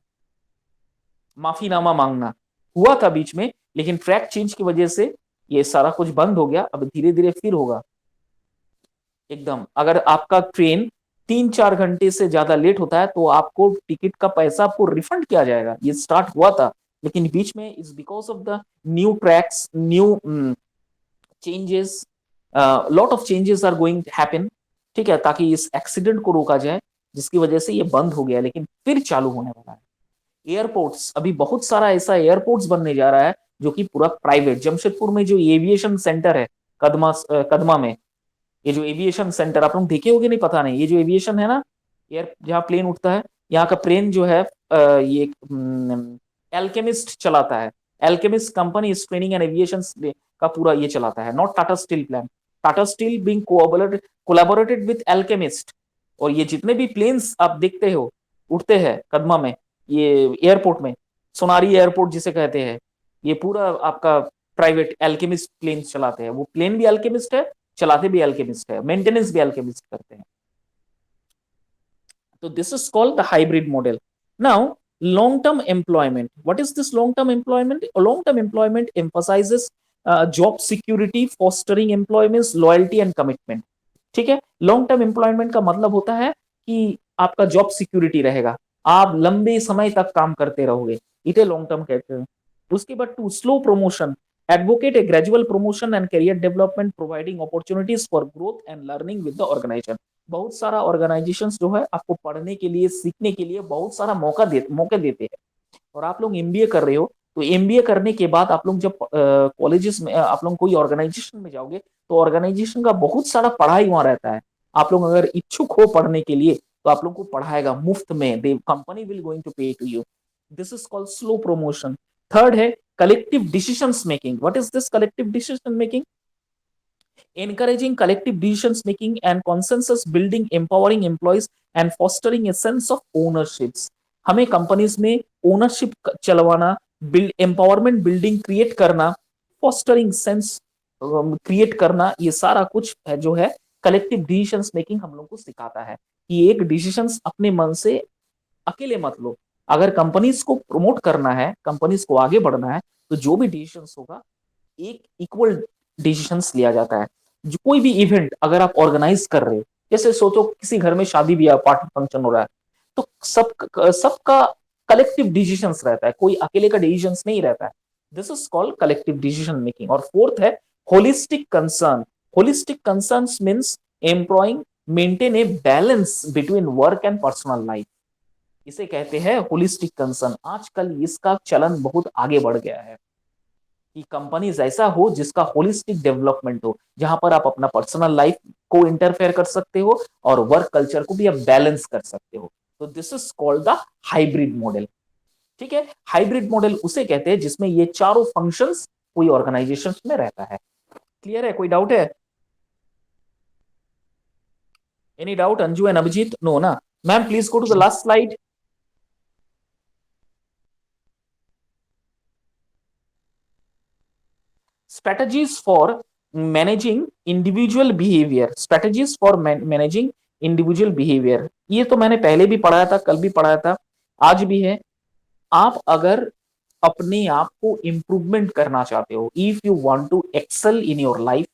Speaker 1: माफीनामा मांगना। हुआ था बीच में, लेकिन ट्रैक चेंज की वजह से ये सारा कुछ बंद हो गया, अब धीरे धीरे फिर होगा एकदम। अगर आपका ट्रेन 3-4 घंटे से ज्यादा लेट होता है तो आपको टिकट का पैसा आपको रिफंड किया जाएगा, ये स्टार्ट हुआ था। लेकिन बीच में is because of the new tracks, new changes, lot of changes are going happen, ठीक है, ताकि इस एक्सीडेंट को रोका जाए, जिसकी वजह से ये बंद हो गया, लेकिन फिर चालू होने वाला है। एयरपोर्ट्स, अभी बहुत सारा ऐसा एयरपोर्ट्स बनने जा रहा है जो कि पूरा प्राइवेट। जमशेदपुर में जो एविएशन सेंटर है, कदमा में, ये जो एविएशन सेंटर आप लोग देखे होगे नहीं पता नहीं, ये जो एविएशन है ना, एयर जहाँ प्लेन उठता है, यहाँ का प्लेन जो है ये एल्केमिस्ट चलाता है। एल्केमिस्ट कंपनी इस ट्रेनिंग एंड एविएशन का पूरा ये चलाता है, not Tata steel plan. Tata steel being collaborated with Alchemist. और ये जितने भी प्लेन्स आप देखते हो उठते हैं कदमा में, ये एयरपोर्ट में, सोनारी एयरपोर्ट जिसे कहते हैं, ये पूरा आपका प्राइवेट एल्केमिस्ट प्लेन चलाते हैं। वो प्लेन भी एल्केमिस्ट है, चलाते भी अल्केमिस्ट है, मेंटेनेंस भी अल्केमिस्ट करते हैं। तो this is called the hybrid model. Now long term employment, what is this long term employment? Long term employment emphasizes job security, fostering employment loyalty and commitment, ठीक है। लॉन्ग टर्म एम्प्लॉयमेंट का मतलब होता है कि आपका जॉब सिक्योरिटी रहेगा, आप लंबे समय तक काम करते रहोगे, इसे लॉन्ग टर्म कहते हैं। उसके बाद too slow promotion, advocate a gradual promotion and career development providing opportunities for growth and learning with the organization. बहुत सारा ऑर्गेनाइजेशन जो है आपको पढ़ने के लिए, सीखने के लिए बहुत सारा मौके देते हैं। और आप लोग एमबीए कर रहे हो, तो एमबीए करने के बाद आप लोग जब कॉलेजेस में, आप लोग कोई ऑर्गेनाइजेशन में जाओगे, तो ऑर्गेनाइजेशन का बहुत सारा पढ़ाई वहां रहता है। आप लोग अगर इच्छुक हो पढ़ने के लिए, तो आप लोग को पढ़ाएगा मुफ्त में, they company will going to pay to you. This is called slow promotion. Third है collective decision making. What is this collective decision making? encouraging collective decisions making and consensus building, empowering employees and fostering a sense of ownerships. हमें companies में ownership चलवाना, build empowerment building create करना, fostering sense create करना, ये सारा कुछ है जो है कलेक्टिव डिसीजंस मेकिंग हम लोग को सिखाता है कि एक डिसीजंस अपने मन से अकेले मत लो। अगर कंपनीज को प्रमोट करना है, कंपनीज को आगे बढ़ना है, तो जो भी डिसीजंस होगा एक इक्वल डिसीजंस लिया जाता है। जो कोई भी इवेंट अगर आप ऑर्गेनाइज कर रहे हो, जैसे सोचो किसी घर में शादी ब्याह पार्टी फंक्शन हो रहा है, तो सबका कलेक्टिव डिसीजंस रहता है, कोई अकेले का डिसीजंस नहीं रहता है। This is called collective decision making. और फोर्थ है holistic concern. Holistic concern means employing maintain a balance between work and personal life. इसे कहते हैं होलिस्टिक कंसर्न। आजकल इसका चलन बहुत आगे बढ़ गया है कि कंपनीज ऐसा हो जिसका होलिस्टिक डेवलपमेंट हो, जहां पर आप अपना पर्सनल लाइफ को इंटरफेयर कर सकते हो और वर्क कल्चर को भी आप बैलेंस कर सकते हो। तो this is called the hybrid model. ठीक है, हाइब्रिड मॉडल उसे कहते हैं जिसमें ये चारों फंक्शंस कोई ऑर्गेनाइजेशन में रहता है। क्लियर है? कोई डाउट है? Any doubt Anju and Abhijit? No ना? Ma'am please go to the last slide. strategies for managing individual behavior, strategies for managing individual behavior। ये तो मैंने पहले भी पढ़ाया था, कल भी पढ़ाया था, आज भी है। आप अगर अपने आप को इंप्रूवमेंट करना चाहते हो, if you want to excel in your life,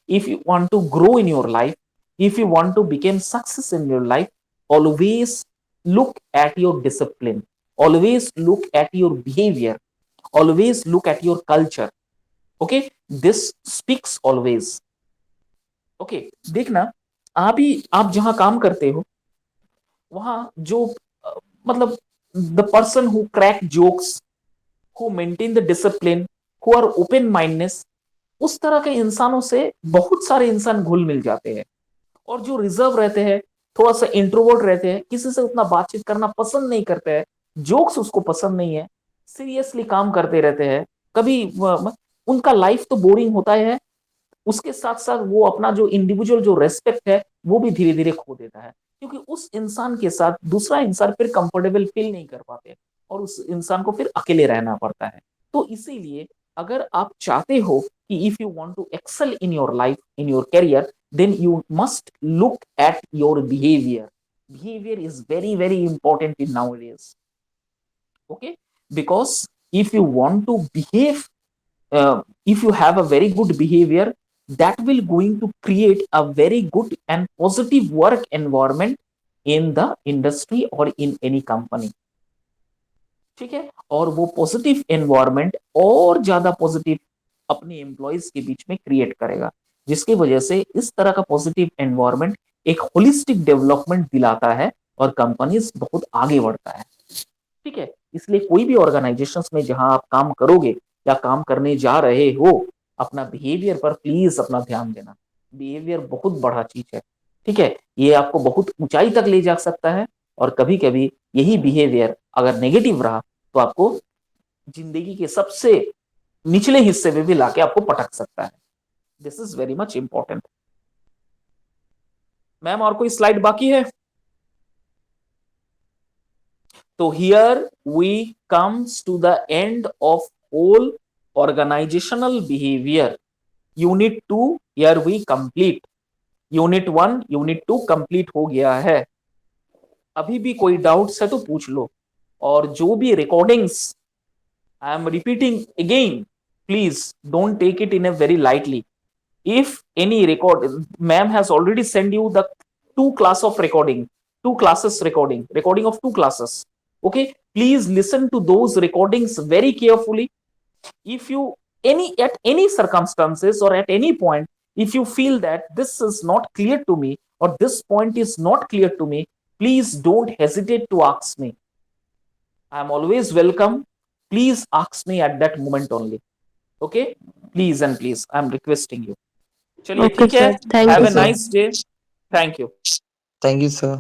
Speaker 1: if you want to grow in your life, if you want to become success in your life, always look at your discipline, always look at your behavior, always look at your culture। Okay, this speaks always. Okay, देखना आप जहां काम करते हो वहां जो मतलब the person who crack jokes, who maintain the discipline, who are open mindness, उस तरह के इंसानों से बहुत सारे इंसान घुल मिल जाते हैं। और जो रिजर्व रहते हैं, थोड़ा सा इंट्रोवर्ट रहते हैं, किसी से उतना बातचीत करना पसंद नहीं करते हैं, जोक्स उसको पसंद नहीं है, सीरियसली काम करते रहते हैं, कभी उनका लाइफ तो बोरिंग होता है, उसके साथ साथ वो अपना जो इंडिविजुअल जो रेस्पेक्ट है वो भी धीरे धीरे खो देता है, क्योंकि उस इंसान के साथ दूसरा इंसान फिर कंफर्टेबल फील नहीं कर पाते और उस इंसान को फिर अकेले रहना पड़ता है। तो इसीलिए अगर आप चाहते हो कि if you want to excel in your life, in your career, then you must look at your behavior. Behavior is very very important in nowadays, okay? Because if you want to behave, if you have a very good behavior, that will going to create a very good and positive work environment in the industry or in any company। ठीक है, और वो positive environment और ज्यादा positive अपने employees के बीच में create करेगा, जिसकी वजह से इस तरह का पॉजिटिव एनवायरमेंट एक होलिस्टिक डेवलपमेंट दिलाता है और कंपनीज बहुत आगे बढ़ता है। ठीक है, इसलिए कोई भी ऑर्गेनाइजेशन में जहां आप काम करोगे या काम करने जा रहे हो, अपना बिहेवियर पर प्लीज अपना ध्यान देना। बिहेवियर बहुत बड़ा चीज है। ठीक है, ये आपको बहुत ऊंचाई तक ले जा सकता है और कभी कभी यही बिहेवियर अगर नेगेटिव रहा तो आपको जिंदगी के सबसे निचले हिस्से में भी लाके आपको पटक सकता है। This is very much important. Ma'am और कोई स्लाइड बाकी है? तो here we comes to the end of whole organizational behaviour. Unit 2 here we complete. Unit 1 unit 2 complete हो गया है। अभी भी कोई डाउट्स है तो पूछ लो। और जो भी recordings, I am repeating again, please don't take it in a very lightly. If any record, ma'am has already sent you the two classes recording of two classes. Okay, please listen to those recordings very carefully. If you at any circumstances or at any point, if you feel that this is not clear to me or this point is not clear to me, please don't hesitate to ask me. I am always welcome. Please ask me at that moment only. Okay, please and please, I am requesting you. चलिए
Speaker 2: okay
Speaker 1: ठीक है,
Speaker 2: sir, thank
Speaker 1: have
Speaker 2: you
Speaker 1: a
Speaker 2: sir.
Speaker 1: nice day. Thank you.
Speaker 3: Thank you, sir.